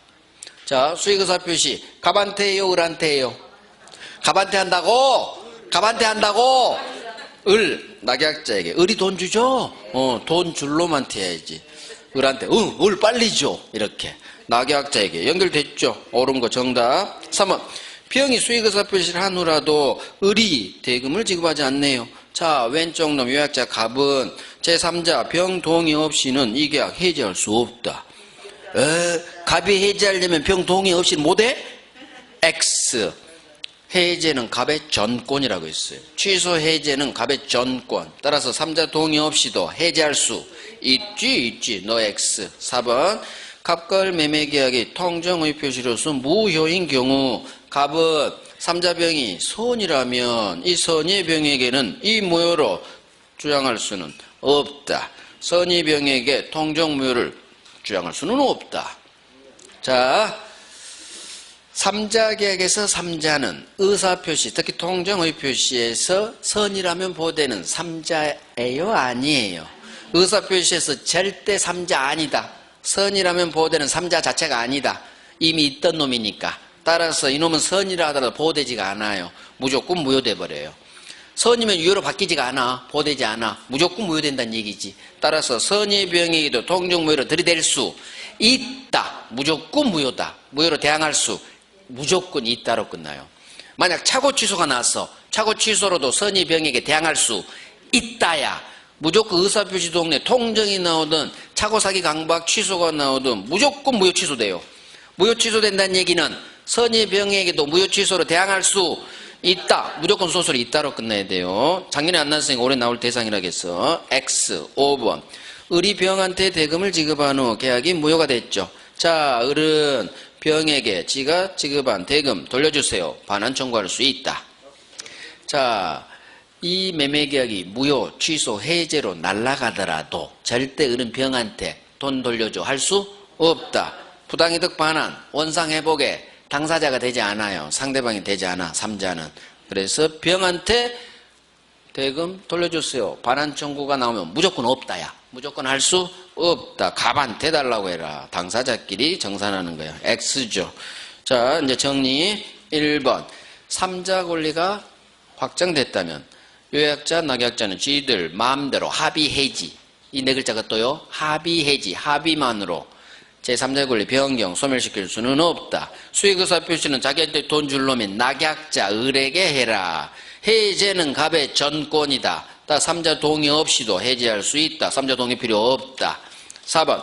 자, 수익의사 표시. 갑한테 해요, 을한테 해요? 갑한테 한다고? 갑한테 한다고? 을, 낙약자에게. 을이 돈 주죠? 돈 줄 놈한테 해야지. 을한테, 을 빨리 줘. 이렇게. 낙약자에게 연결됐죠. 옳은 거 정답. 3번. 병이 수익의사 표시를 한 후라도 을이 대금을 지급하지 않네요. 자, 왼쪽 놈 요약자 갑은 제3자 병 동의 없이는 이 계약 해지할 수 없다. 갑이 해지하려면 병 동의 없이 못해? X. 해제는 갑의 전권이라고 했어요. 취소 해제는 갑의 전권. 따라서 3자 동의 없이도 해제할 수 있지. 너 X. 4번. 갑과 을 매매계약이 통정의 표시로서 무효인 경우 갑은 3자 병이 선이라면 이 선의 병에게는 이 무효로 주장할 수는 없다. 선의 병에게 통정 무효를 주장할 수는 없다. 자, 3자 계약에서 3자는 의사표시, 특히 통정의 표시에서 선이라면 보대는 3자예요? 아니에요? 의사표시에서 절대 3자 아니다. 선이라면 보호되는 3자 자체가 아니다. 이미 있던 놈이니까. 따라서 이놈은 선이라 하더라도 보호되지가 않아요. 무조건 무효돼 버려요. 선이면 유효로 바뀌지가 않아. 보호되지 않아. 무조건 무효된다는 얘기지. 따라서 선의 병에게도 통정무효로 들이댈 수 있다. 무조건 무효다. 무효로 대항할 수 무조건 있다로 끝나요. 만약 착오 취소가 나서 착오 취소로도 선의 병에게 대항할 수 있다야. 무조건 의사표시 동네 통정이 나오든 차고사기 강박 취소가 나오든 무조건 무효 취소돼요. 무효 취소된다는 얘기는 선의 병에게도 무효 취소로 대항할 수 있다. 무조건 소설이 있다로 끝나야 돼요. 작년에 안 나왔으니까 올해 나올 대상이라겠어. X 5번. 을이 병한테 대금을 지급한 후 계약이 무효가 됐죠. 자, 을은 병에게 지가 지급한 대금 돌려주세요. 반환 청구할 수 있다. 자, 이 매매계약이 무효, 취소, 해제로 날아가더라도 절대 을은 병한테 돈 돌려줘 할 수 없다. 부당이득 반환, 원상회복에 당사자가 되지 않아요. 상대방이 되지 않아, 3자는. 그래서 병한테 대금 돌려줬어요. 반환 청구가 나오면 무조건 없다야. 무조건 할 수 없다. 갑한테 달라고 해라. 당사자끼리 정산하는 거야. X죠. 자, 이제 정리 1번. 3자 권리가 확정됐다면 요약자, 낙약자는 쥐들 마음대로 합의해지. 이 네 글자가 또요. 합의해지. 합의만으로 제3자의 권리 변경, 소멸시킬 수는 없다. 수익의사 표시는 자기한테 돈 줄 놈인 낙약자, 을에게 해라. 해제는 갑의 전권이다. 따라 3자 동의 없이도 해제할 수 있다. 3자 동의 필요 없다. 4번.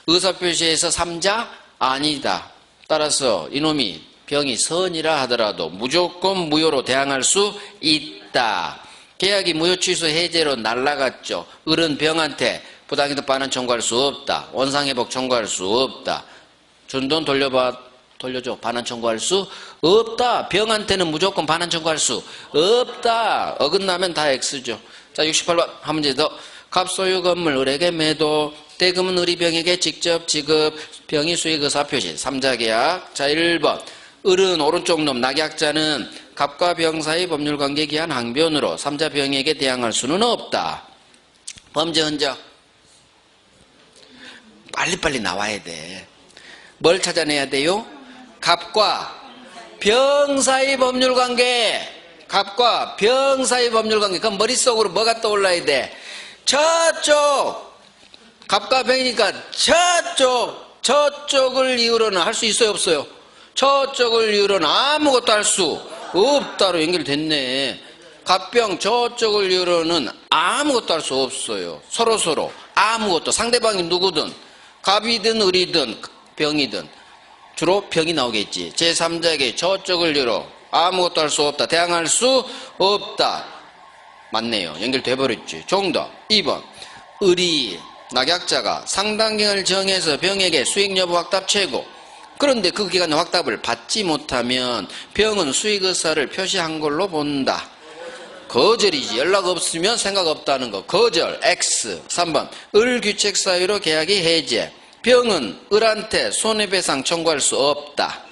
의사표시에서 3자 아니다. 따라서 이놈이 병이 선이라 하더라도 무조건 무효로 대항할 수 있다. 계약이 무효 취소 해제로 날라갔죠. 을은 병한테 부당이득 반환 청구할 수 없다. 원상회복 청구할 수 없다. 준 돈 돌려줘. 반환 청구할 수 없다. 병한테는 무조건 반환 청구할 수 없다. 어긋나면 다 X죠. 자, 68번 한 문제 더. 갑소유 건물 을에게 매도, 대금은 을이 병에게 직접 지급, 병이 수익의사 표시. 3자 계약. 자, 1번. 을은 오른쪽 놈 낙약자는 갑과 병 사이 법률관계 기한 항변으로 3자 병에게 대항할 수는 없다. 범죄 흔적. 빨리빨리 나와야 돼. 뭘 찾아내야 돼요? 갑과 병 사이 법률관계. 갑과 병 사이 법률관계. 그럼 머릿속으로 뭐가 떠올라야 돼? 저쪽. 갑과 병이니까 저쪽을 이유로는 할 수 있어요, 없어요? 저쪽을 이유로는 아무것도 할 수 없다로 연결됐네. 갑병 저쪽을 이유로는 아무것도 할 수 없어요. 서로 아무것도. 상대방이 누구든 갑이든 을이든 병이든 주로 병이 나오겠지. 제3자에게 저쪽을 이유로 아무것도 할 수 없다. 대항할 수 없다. 맞네요. 연결돼 버렸지. 정답 2번. 을이 낙약자가 상당경을 정해서 병에게 수익 여부 확답 최고. 그런데 그 기간 확답을 받지 못하면 병은 수익의사를 표시한 걸로 본다. 거절이지. 연락 없으면 생각 없다는 거. 거절. X. 3번. 을 규책 사유로 계약이 해제. 병은 을한테 손해배상 청구할 수 없다.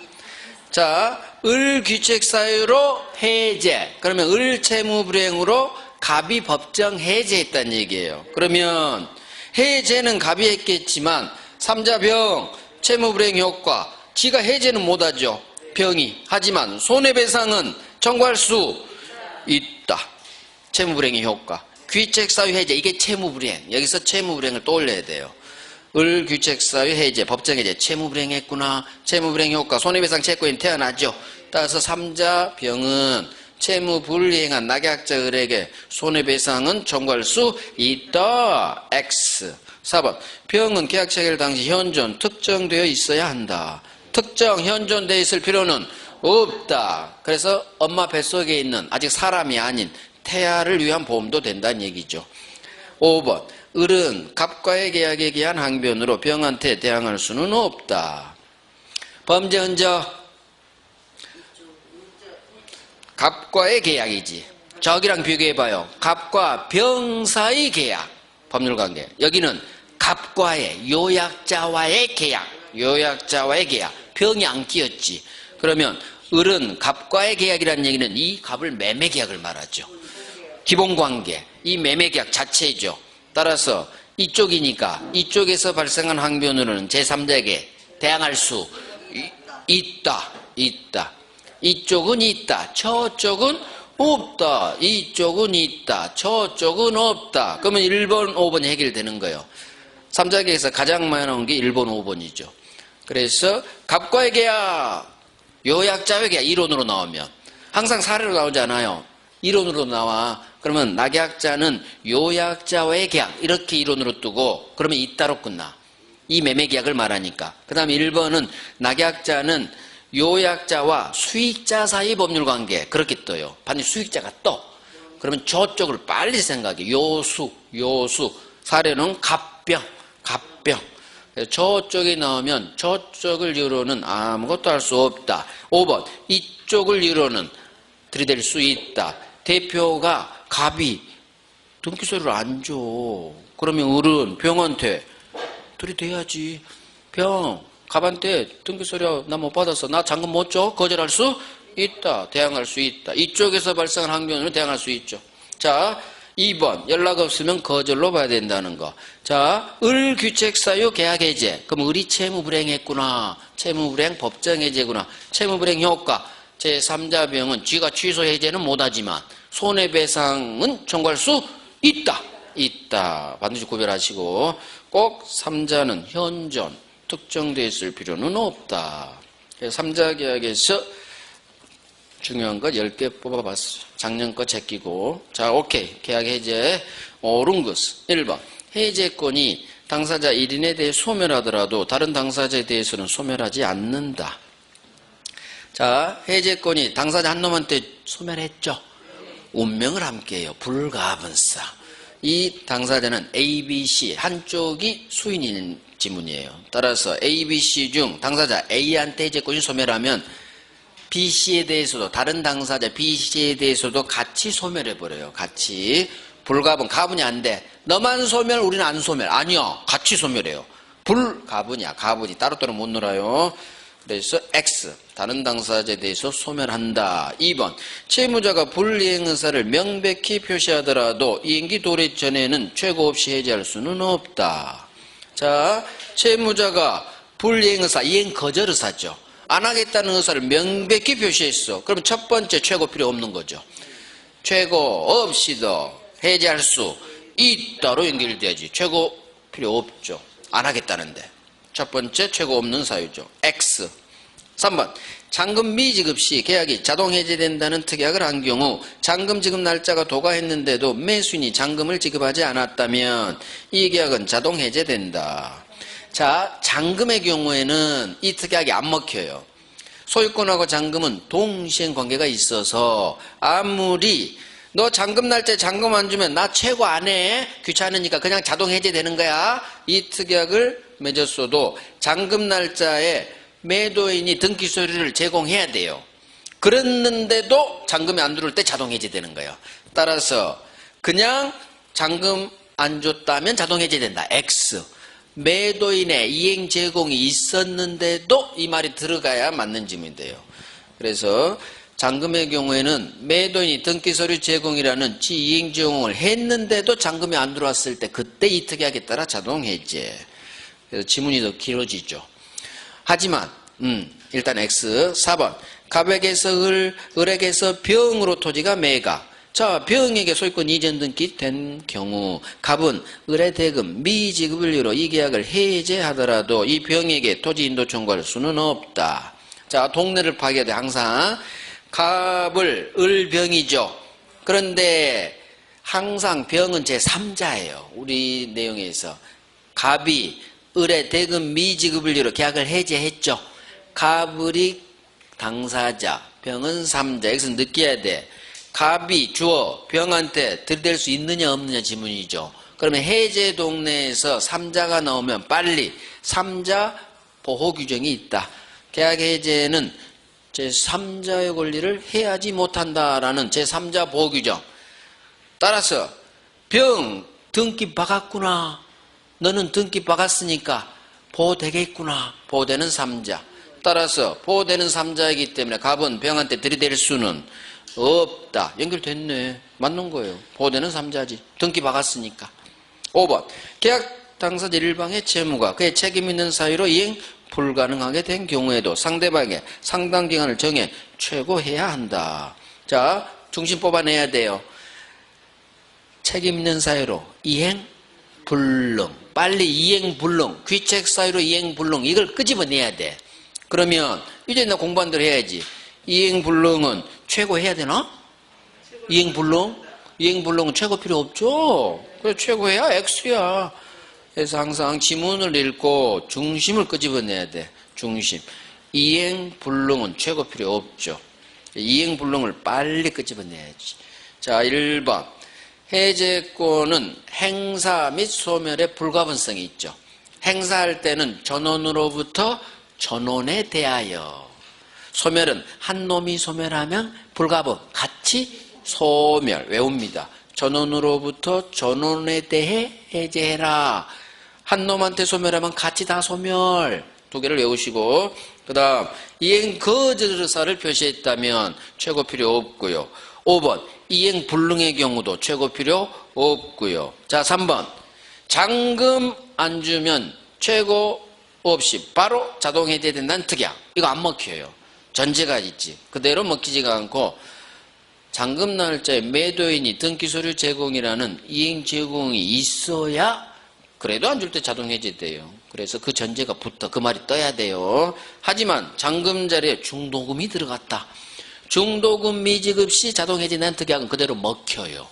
자, 을 규책 사유로 해제. 그러면 을 채무불이행으로 갑이 법정 해제했다는 얘기예요. 그러면 해제는 갑이 했겠지만 3자 병 채무불이행 효과 지가 해제는 못하죠. 병이. 하지만 손해배상은 청구할 수 있다. 채무불이행의 효과. 규책사유 해제. 이게 채무불이행. 여기서 채무불이행을 떠올려야 돼요. 을 규책사유 해제. 법정해제. 채무불이행했구나. 채무불이행 효과. 손해배상 채권이 태어나죠. 따라서 3자 병은 채무불이행한 낙약자 을에게 손해배상은 청구할 수 있다. X. 4번. 병은 계약 체결 당시 현존 특정되어 있어야 한다. 특정 현존되어 있을 필요는 없다. 그래서 엄마 뱃속에 있는 아직 사람이 아닌 태아를 위한 보험도 된다는 얘기죠. 5번. 을은 갑과의 계약에 기한 항변으로 병한테 대항할 수는 없다. 범죄 흔적. 갑과의 계약이지. 저기랑 비교해봐요. 갑과 병 사이 계약. 법률관계. 여기는 갑과의 요약자와의 계약. 요약자와의 계약. 병이 안 끼었지. 그러면 을은 갑과의 계약이라는 얘기는 이 갑을 매매계약을 말하죠. 기본관계. 이 매매계약 자체죠. 따라서 이쪽이니까 이쪽에서 발생한 항변으로는 제3자에게 대항할 수 있다. 이쪽은 있다. 저쪽은 없다. 이쪽은 있다. 저쪽은 없다. 그러면 1번, 5번이 해결되는 거예요. 3자계에서 가장 많이 나온 게 1번, 5번이죠. 그래서 갑과의 계약, 요약자의 계약 이론으로 나오면 항상 사례로 나오지 않아요. 이론으로 나와. 그러면 낙약자는 요약자와의 계약 이렇게 이론으로 뜨고 그러면 잇따로 끝나. 이 매매계약을 말하니까. 그 다음에 1번은 낙약자는 요약자와 수익자 사이 법률관계 그렇게 떠요. 반드시 수익자가 떠. 그러면 저쪽을 빨리 생각해. 요수 사례는 갑병. 저쪽이 나오면 저쪽을 이유로는 아무것도 할 수 없다. 5번 이쪽을 이유로는 들이댈 수 있다. 대표가 갑이 등기소리를 안 줘. 그러면 을은 병한테 들이대야지. 병 갑한테 등기소리 나 못 받았어. 나 잔금 못 줘. 거절할 수 있다. 대항할 수 있다. 이쪽에서 발생한 항변으로 대항할 수 있죠. 자 2번 연락 없으면 거절로 봐야 된다는 거. 자, 을 규책 사유 계약 해제. 그럼 을이 채무 불행했구나. 채무 불행 법정 해제구나. 채무 불행 효과. 제3자 병은 쥐가 취소 해제는 못하지만 손해배상은 청구할 수 있다. 반드시 구별하시고 꼭 3자는 현존 특정되어 있을 필요는 없다. 3자 계약에서 중요한 것 10개 뽑아봤어요. 작년 거 제끼고. 자, 오케이. 계약 해제. 옳은 것은 1번. 해제권이 당사자 1인에 대해 소멸하더라도 다른 당사자에 대해서는 소멸하지 않는다. 자, 해제권이 당사자 한 놈한테 소멸했죠. 운명을 함께해요. 불가분사. 이 당사자는 A, B, C 한쪽이 수인인 지문이에요. 따라서 A, B, C 중 당사자 A한테 해제권이 소멸하면 B, C에 대해서도 다른 당사자 B, C에 대해서도 같이 소멸해버려요. 같이. 불가분, 가분이 안 돼. 너만 소멸, 우리는 안 소멸. 아니요. 같이 소멸해요. 불가분이야. 가분이 따로따로 못 놀아요. 그래서 X. 다른 당사자에 대해서 소멸한다. 2번. 채무자가 불이행 의사를 명백히 표시하더라도 이행기 도래 전에는 최고 없이 해제할 수는 없다. 자, 채무자가 불이행 의사, 이행 거절 의사죠. 안 하겠다는 의사를 명백히 표시했어. 그럼 첫 번째 최고 필요 없는 거죠. 최고 없이도 해제할 수 있다로 연결돼야지. 최고 필요 없죠. 안 하겠다는데. 첫 번째 최고 없는 사유죠. X. 3번. 잔금 미지급 시 계약이 자동 해제된다는 특약을 한 경우 잔금 지급 날짜가 도가했는데도 매수인이 잔금을 지급하지 않았다면 이 계약은 자동 해제된다. 자, 잔금의 경우에는 이 특약이 안 먹혀요. 소유권하고 잔금은 동시행 관계가 있어서 아무리 너 잔금 날짜에 잔금 안 주면 나 최고 안 해. 귀찮으니까 그냥 자동 해제되는 거야. 이 특약을 맺었어도 잔금 날짜에 매도인이 등기 서류를 제공해야 돼요. 그랬는데도 잔금이 안 들어올 때 자동 해제되는 거예요. 따라서 그냥 잔금 안 줬다면 자동 해제된다. X. 매도인의 이행 제공이 있었는데도 이 말이 들어가야 맞는 질문이 돼요. 그래서 잔금의 경우에는 매도인이 등기서류 제공이라는 이행 제공을 했는데도 잔금이 안 들어왔을 때 그때 이 특약에 따라 자동 해제. 그래서 지문이 더 길어지죠. 하지만 일단 X. 4번. 갑에게서 을에게서 병으로 토지가 매각. 자, 병에게 소유권 이전 등기 된 경우 갑은 을의 대금 미지급을 이유로 이 계약을 해제하더라도 이 병에게 토지 인도 청구할 수는 없다. 자, 동네를 파괴해야 돼. 항상 갑을 을병이죠. 그런데 항상 병은 제3자예요. 우리 내용에서 갑이 을의 대금 미지급을 이유로 계약을 해제했죠. 갑을이 당사자, 병은 3자. 여기서 느껴야 돼. 갑이 주어 병한테 들이댈 수 있느냐 없느냐 지문이죠. 그러면 해제 동네에서 3자가 나오면 빨리 3자 보호 규정이 있다. 계약 해제는 제3자의 권리를 해하지 못한다라는 제3자 보호 규정. 따라서 병 등기 박았구나. 너는 등기 박았으니까 보호되겠구나. 보호되는 3자. 따라서 보호되는 3자이기 때문에 갑은 병한테 들이댈 수는 없다. 연결됐네. 맞는 거예요. 보호되는 3자지. 등기 박았으니까. 5번. 계약 당사자 일방의 채무가 그의 책임 있는 사유로 이행 불가능하게 된 경우에도 상대방의 상당 기간을 정해 최고해야 한다. 자, 중심 뽑아내야 돼요. 책임 있는 사유로 이행 불능. 빨리 이행 불능. 귀책 사유로 이행 불능. 이걸 끄집어내야 돼. 그러면 이제 나 공부한 대로 해야지. 이행 불능은 최고해야 되나? 이행불능? 이행불능은 최고 필요 없죠? 그래, 최고해야 X야. 그래서 항상 지문을 읽고 중심을 끄집어내야 돼. 중심. 이행불능은 최고 필요 없죠. 이행불능을 빨리 끄집어내야지. 자, 1번. 해제권은 행사 및 소멸의 불가분성이 있죠. 행사할 때는 전원으로부터 전원에 대하여. 소멸은 한 놈이 소멸하면 불가분, 같이 소멸, 외웁니다. 전원으로부터 전원에 대해 해제해라. 한 놈한테 소멸하면 같이 다 소멸. 두 개를 외우시고, 그 다음 이행 거절의사를 표시했다면 최고 필요 없고요. 5번 이행 불능의 경우도 최고 필요 없고요. 자, 3번 잔금 안 주면 최고 없이 바로 자동 해제된다는 특약. 이거 안 먹혀요. 전제가 있지. 그대로 먹히지가 않고 잔금 날짜에 매도인이 등기서류 제공이라는 이행 제공이 있어야 그래도 안 줄 때 자동 해제돼요. 그래서 그 전제가 붙어. 그 말이 떠야 돼요. 하지만 잔금 자리에 중도금이 들어갔다. 중도금 미지급 시 자동 해제된 특약은 그대로 먹혀요.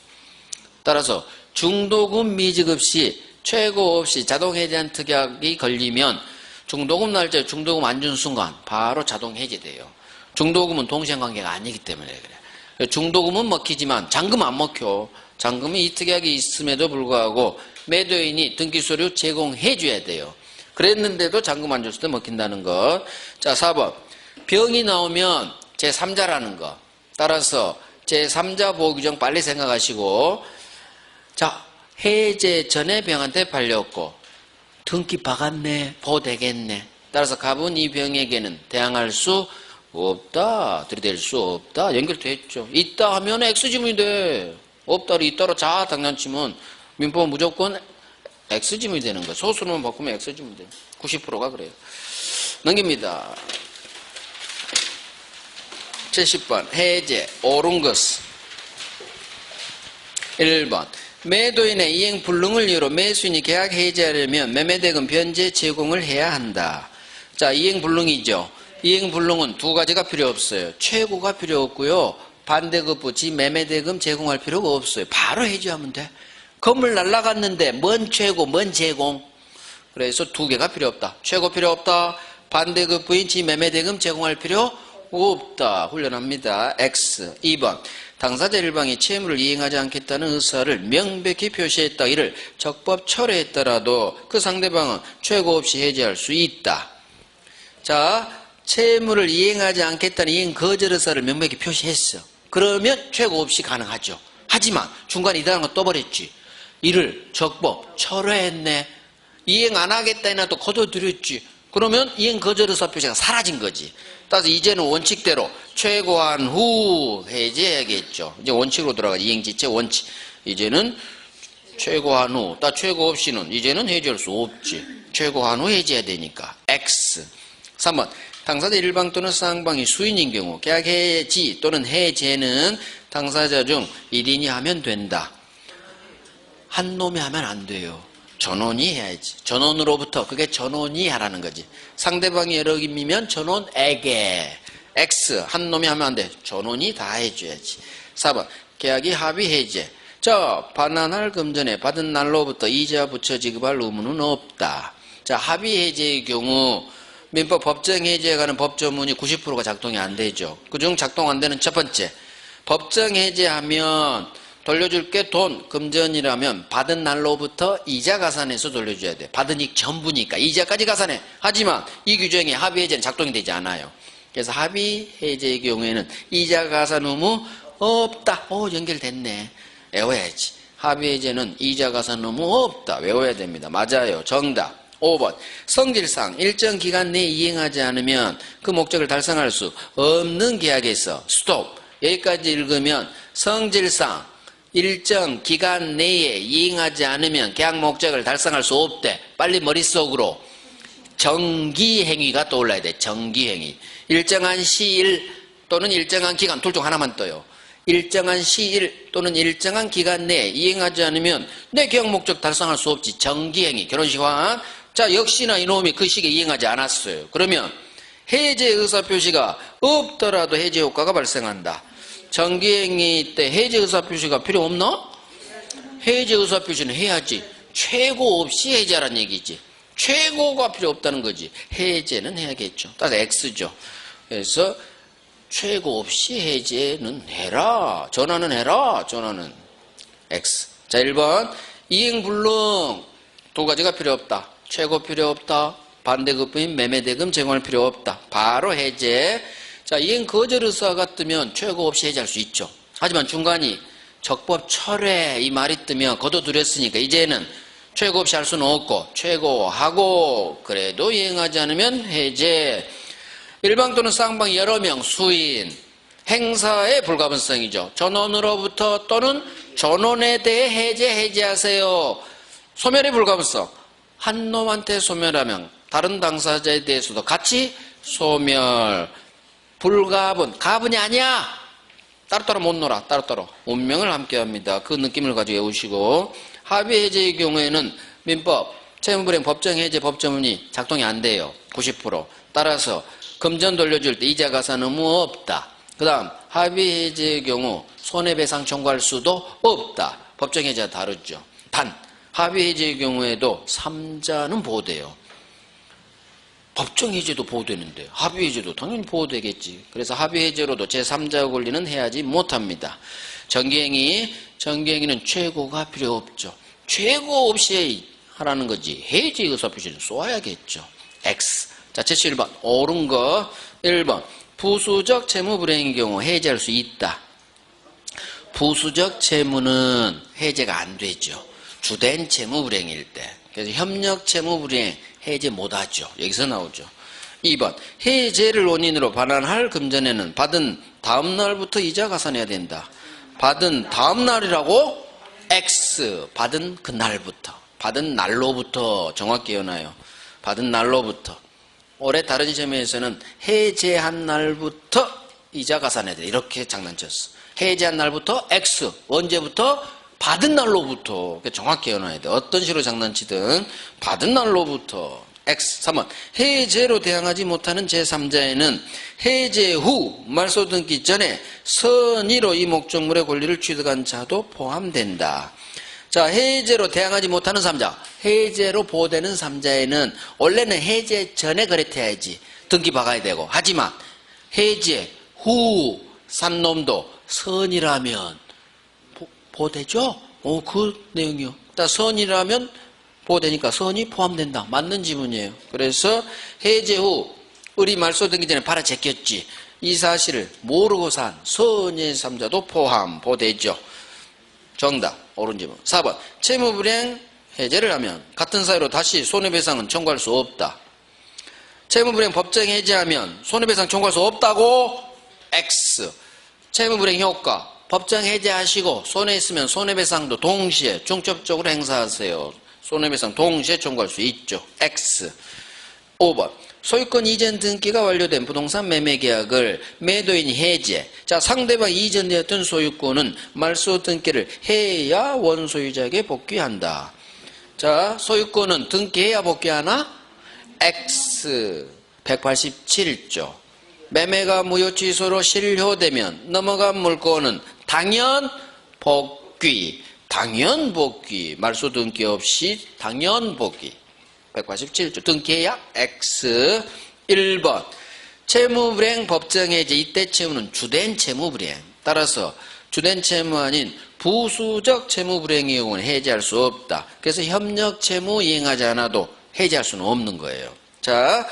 따라서 중도금 미지급 시 최고 없이 자동 해제한 특약이 걸리면 중도금 날짜에 중도금 안 준 순간 바로 자동 해제돼요. 중도금은 동시행관계가 아니기 때문에 그래. 중도금은 먹히지만 잔금은 안 먹혀. 잔금이 이 특약이 있음에도 불구하고 매도인이 등기서류 제공해 줘야 돼요. 그랬는데도 잔금 안 줬을 때 먹힌다는 것. 자, 4번. 병이 나오면 제3자라는 거. 따라서 제3자 보호규정 빨리 생각하시고, 자, 해제 전에 병한테 팔렸고 등기 박았네, 보호되겠네. 따라서 갑은 이 병에게는 대항할 수 없다, 들이댈 수 없다. 연결됐죠. 있다 하면 X지문이 돼. 없다로 있다로 자당면치면 민법은 무조건 X지문이 되는 거야. 소수로만 바꾸면 X지문이 돼. 90%가 그래요. 넘깁니다. 70번 해제 옳은 것은 1번 매도인의 이행 불능을 이유로 매수인이 계약 해제하려면 매매대금 변제 제공을 해야 한다. 자, 이행 불능이죠. 이행 불능은 두 가지가 필요 없어요. 최고가 필요 없고요. 반대급부 지 매매대금 제공할 필요가 없어요. 바로 해제하면 돼. 건물 날라갔는데 뭔 최고, 뭔 제공. 그래서 두 개가 필요 없다. 최고 필요 없다. 반대급부인 지 매매대금 제공할 필요 없다. 훈련합니다. X. 2번. 당사자 일방이 채무를 이행하지 않겠다는 의사를 명백히 표시했다. 이를 적법 철회했더라도 그 상대방은 최고 없이 해제할 수 있다. 자, 채무를 이행하지 않겠다는 이행 거절 의사를 명백히 표시했어. 그러면 최고 없이 가능하죠. 하지만 중간에 이다른 거 떠버렸지. 이를 적법 철회했네. 이행 안 하겠다 해놔도 거둬들였지. 그러면 이행 거절 의사 표시가 사라진 거지. 따라서 이제는 원칙대로 최고한 후 해제해야겠죠. 이제 원칙으로 돌아가지. 이행지체 원칙. 이제는 최고한 후, 딱 최고 없이는 이제는 해제할 수 없지. 최고한 후 해제해야 되니까. X. 3번. 당사자 일방 또는 쌍방이 수인인 경우 계약 해지 또는 해제는 당사자 중 1인이 하면 된다. 한 놈이 하면 안 돼요. 전원이 해야지. 전원으로부터. 그게 전원이 하라는 거지. 상대방이 여러 개이면 전원에게. X. 한 놈이 하면 안 돼. 전원이 다 해줘야지. 4번. 계약이 합의 해제. 자, 반환할 금전에 받은 날로부터 이자 부처 지급할 의무는 없다. 자, 합의 해제의 경우 민법 법정 해제에 관한 법조문이 90%가 작동이 안 되죠. 그중 작동 안 되는 첫 번째. 법정 해제하면 돌려줄 게 돈, 금전이라면 받은 날로부터 이자 가산해서 돌려줘야 돼. 받은 이익 전부니까 이자까지 가산해. 하지만 이 규정에 합의 해제는 작동이 되지 않아요. 그래서 합의 해제의 경우에는 이자 가산 의무 없다. 연결됐네. 외워야지. 합의 해제는 이자 가산 의무 없다. 외워야 됩니다. 맞아요. 정답. 5번. 성질상 일정 기간 내에 이행하지 않으면 그 목적을 달성할 수 없는 계약에서 스톱. 여기까지 읽으면 성질상 일정 기간 내에 이행하지 않으면 계약 목적을 달성할 수 없대. 빨리 머릿속으로 정기행위가 떠올라야 돼. 정기행위. 일정한 시일 또는 일정한 기간 둘 중 하나만 떠요. 일정한 시일 또는 일정한 기간 내에 이행하지 않으면 내 계약 목적 달성할 수 없지. 정기행위. 결혼식 화환. 자, 역시나 이놈이 그 시기에 이행하지 않았어요. 그러면 해제 의사표시가 없더라도 해제 효과가 발생한다. 정기행위 때 해제 의사표시가 필요 없나? 해제 의사표시는 해야지. 최고 없이 해제하라는 얘기지. 최고가 필요 없다는 거지. 해제는 해야겠죠. 따라서 X죠. 그래서 최고 없이 해제는 해라. 전환은 해라. 전환은 X. 자, 1번. 이행불능 두 가지가 필요 없다. 최고 필요 없다. 반대급부인 매매대금 제공할 필요 없다. 바로 해제. 자, 이행 거절 의사가 뜨면 최고 없이 해제할 수 있죠. 하지만 중간이 적법 철회 이 말이 뜨면 거둬들였으니까 이제는 최고 없이 할 수는 없고 최고하고 그래도 이행하지 않으면 해제. 일방 또는 쌍방 여러 명 수인 행사의 불가분성이죠. 전원으로부터 또는 전원에 대해 해제하세요. 소멸의 불가분성. 한 놈한테 소멸하면 다른 당사자에 대해서도 같이 소멸. 불가분. 가분이 아니야. 따로따로 못 놀아. 따로따로. 운명을 함께합니다. 그 느낌을 가지고 외우시고. 합의 해제의 경우에는 민법, 채무불이행 법정해제 법조문이 작동이 안 돼요. 90%. 따라서 금전 돌려줄 때 이자 가산 의무 없다. 그 다음 합의 해제의 경우 손해배상 청구할 수도 없다. 법정해제와 다르죠. 단 합의 해제의 경우에도 3자는 보호돼요. 법정해제도 보호되는데 합의해제도 당연히 보호되겠지. 그래서 합의해제로도 제3자 권리는 해야지 못합니다. 정기행위는 최고가 필요 없죠. 최고 없이 하라는 거지. 해제 의사표시는 쏘아야겠죠. X. 자, 71번. 옳은 거. 1번. 부수적 채무불이행의 경우 해제할 수 있다. 부수적 채무는 해제가 안 되죠. 주된 채무불이행일 때. 그래서 협력 채무불이행 해제 못하죠. 여기서 나오죠. 2번. 해제를 원인으로 반환할 금전에는 받은 다음 날부터 이자 가산해야 된다. 받은 다음 날이라고? X. 받은 그날부터. 받은 날로부터 정확히 연하요. 받은 날로부터. 올해 다른 시험에서는 해제한 날부터 이자 가산해야 돼. 이렇게 장난쳤어. 해제한 날부터 X. 언제부터? 받은 날로부터. 정확히 연하야 돼. 어떤 식으로 장난치든 받은 날로부터 X. 3번. 해제로 대항하지 못하는 제3자에는 해제 후 말소 등기 전에 선의로 이 목적물의 권리를 취득한 자도 포함된다. 자, 해제로 대항하지 못하는 3자. 해제로 보호되는 3자에는 원래는 해제 전에 그랬어야지. 등기 박아야 되고. 하지만 해제 후 산 놈도 선이라면 보호되죠? 그 내용이요. 선이라면 보호되니까 선이 포함된다. 맞는 지문이에요. 그래서 해제 후 의리 말소 등기 전에 팔아 제꼈지. 이 사실을 모르고 산 선의 3자도 보호되죠. 정답. 옳은 지문. 4번. 채무불이행 해제를 하면 같은 사유로 다시 손해배상은 청구할 수 없다. 채무불이행 법정 해제하면 손해배상 청구할 수 없다고? X. 채무불이행 효과. 법정 해제하시고 손해 있으면 손해배상도 동시에 중첩적으로 행사하세요. 손해배상 동시에 청구할 수 있죠. X. 5번. 소유권 이전 등기가 완료된 부동산 매매계약을 매도인이 해제. 자, 상대방 이전되었던 소유권은 말소 등기를 해야 원소유자에게 복귀한다. 자, 소유권은 등기해야 복귀하나? X. 187조. 매매가 무효 취소로 실효되면 넘어간 물건은 당연 복귀. 당연 복귀. 말소 등기 없이 당연 복귀. 187조. 등기해야 X. 1번. 채무불이행 법정해제. 이때 채무는 주된 채무불이행. 따라서 주된 채무 아닌 부수적 채무불이행의 경우는 해제할 수 없다. 그래서 협력 채무 이행하지 않아도 해제할 수는 없는 거예요. 자,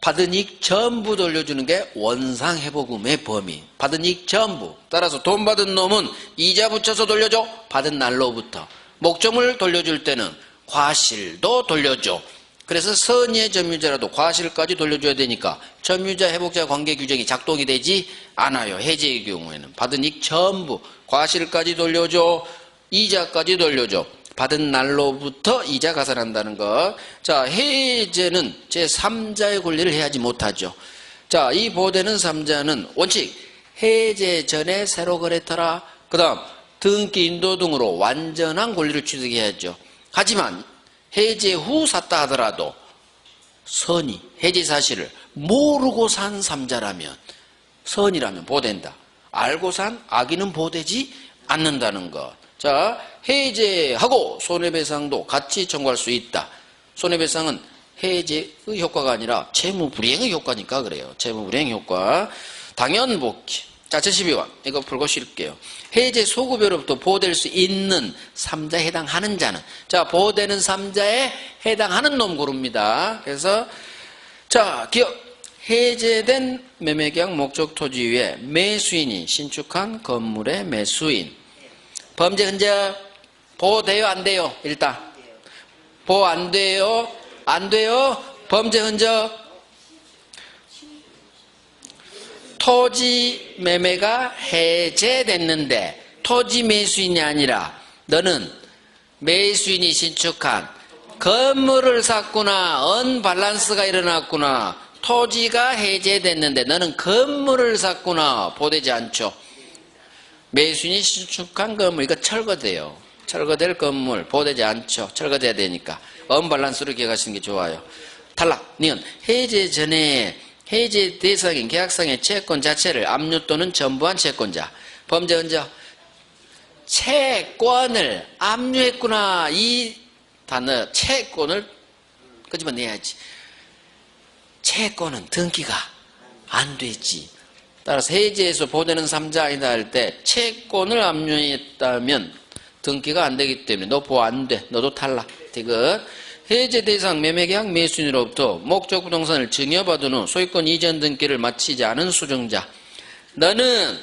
받은 이익 전부 돌려주는 게 원상회복금의 범위. 받은 이익 전부. 따라서 돈 받은 놈은 이자 붙여서 돌려줘. 받은 날로부터. 목적물 돌려줄 때는 과실도 돌려줘. 그래서 선의의 점유자라도 과실까지 돌려줘야 되니까 점유자 회복자 관계 규정이 작동이 되지 않아요. 해제의 경우에는 받은 이익 전부 과실까지 돌려줘. 이자까지 돌려줘. 받은 날로부터 이자 가산한다는 것. 자, 해제는 제3자의 권리를 해야지 못하죠. 자, 이 보호되는 3자는 원칙 해제 전에 새로 거래터라. 그 다음 등기 인도 등으로 완전한 권리를 취득해야죠. 하지만 해제 후 샀다 하더라도 선이 해제 사실을 모르고 산 3자라면 선이라면 보호된다. 알고 산 악의는 보되지 않는다는 것. 자, 해제하고 손해배상도 같이 청구할 수 있다. 손해배상은 해제의 효과가 아니라 채무불이행의 효과니까 그래요. 채무불이행 효과. 당연복귀. 자, 72번. 이거 풀고 쉴게요. 해제 소급여로부터 보호될 수 있는 3자에 해당하는 자는. 자, 보호되는 3자에 해당하는 놈 고릅니다. 그래서, 자, 기억. 해제된 매매계약 목적 토지 위에 매수인이 신축한 건물의 매수인. 범죄 흔적 보호돼요? 안 돼요? 일단. 보호 안 돼요? 안 돼요? 범죄 흔적. 토지 매매가 해제됐는데 토지 매수인이 아니라 너는 매수인이 신축한 건물을 샀구나. 언밸런스가 일어났구나. 토지가 해제됐는데 너는 건물을 샀구나. 보호되지 않죠. 매수인이 신축한 건물, 이거 철거돼요. 철거될 건물 보호되지 않죠. 철거돼야 되니까 언밸런스로 기억하시는 게 좋아요. 탈락. 니은 해제 전에 해제 대상인 계약상의 채권 자체를 압류 또는 전부한 채권자. 범죄 흔적. 채권을 압류했구나. 이 단어 채권을 끄집어내야지. 채권은 등기가 안 되지. 따라서 해제에서 보호되는 3자 아니다 할 때 채권을 압류했다면 등기가 안 되기 때문에 너 보호 안 돼. 너도 탈락. 디귿. 해제 대상 매매계약 매수인으로부터 목적 부동산을 증여받은 후 소유권 이전 등기를 마치지 않은 수증자. 너는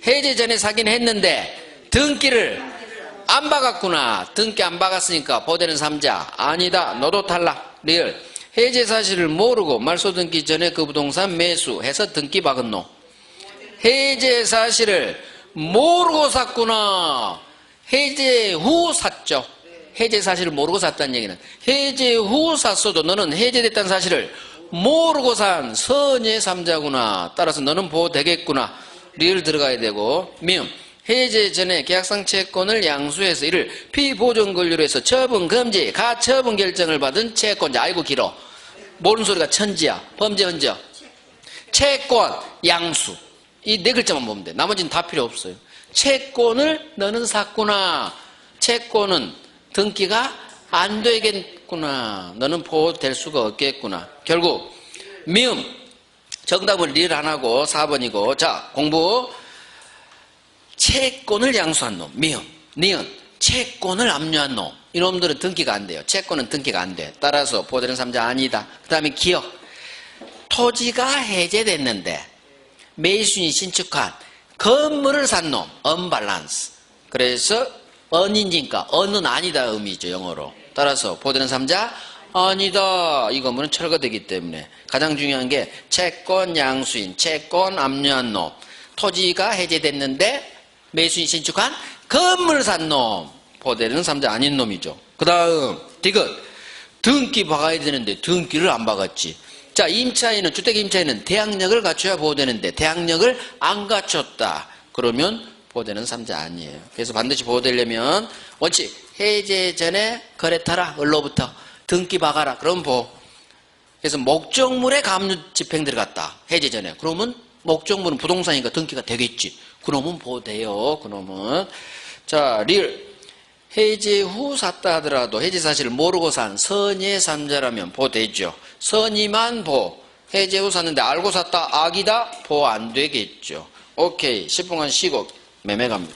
해제 전에 사긴 했는데 등기를 안 박았구나. 등기 안 박았으니까 보호되는 3자. 아니다. 너도 탈락. 리얼. 해제 사실을 모르고 말소 등기 전에 그 부동산 매수해서 등기 박은 놈. 해제 사실을 모르고 샀구나. 해제 후 샀죠. 해제 사실을 모르고 샀다는 얘기는 해제 후 샀어도 너는 해제됐다는 사실을 모르고 산 선의 3자구나. 따라서 너는 보호되겠구나. 리을 들어가야 되고. 미음. 해제 전에 계약상 채권을 양수해서 이를 피보존 권리로 해서 처분 금지, 가처분 결정을 받은 채권자. 아이고 길어. 모르는 소리가 천지야. 범죄 흔적. 채권 양수. 이 네 글자만 보면 돼. 나머지는 다 필요 없어요. 채권을 너는 샀구나. 채권은 등기가 안 되겠구나. 너는 보호될 수가 없겠구나. 결국 미음. 정답은 릴 안 하고 4번이고. 자, 공부. 채권을 양수한 놈. 미음. 니은. 채권을 압류한 놈. 이놈들은 등기가 안 돼요. 채권은 등기가 안 돼. 따라서 보호되는 3자 아니다. 그 다음에 기억. 토지가 해제됐는데 매수인이 신축한 건물을 산 놈. 언밸런스. 그래서 언인지니까 언은 아니다 의미죠. 영어로. 따라서 보호되는 3자 아니다. 이 건물은 철거되기 때문에 가장 중요한 게 채권 양수인, 채권 압류한 놈. 토지가 해제됐는데 매수인이 신축한 건물을 산 놈. 보호되는 3자 아닌 놈이죠. 그 다음 디귿. 등기 박아야 되는데 등기를 안 박았지. 자, 임차인은, 주택 임차인은 대항력을 갖춰야 보호되는데 대항력을 안 갖췄다. 그러면 보호되는 3자 아니에요. 그래서 반드시 보호되려면 원칙. 해제 전에 거래타라. 을로부터 등기 박아라. 그럼 보호. 그래서 목적물에 가압류 집행 들어갔다. 해제 전에. 그러면 목적물은 부동산이니까 등기가 되겠지. 그놈은 보호돼요. 그놈은. 자, 릴. 해제 후 샀다 하더라도 해제 사실을 모르고 산 선의 3자라면 보호되죠. 선의만 보호. 해제 후 샀는데 알고 샀다. 악이다. 보호 안 되겠죠. 오케이. 10분간 쉬고 매매 갑니다.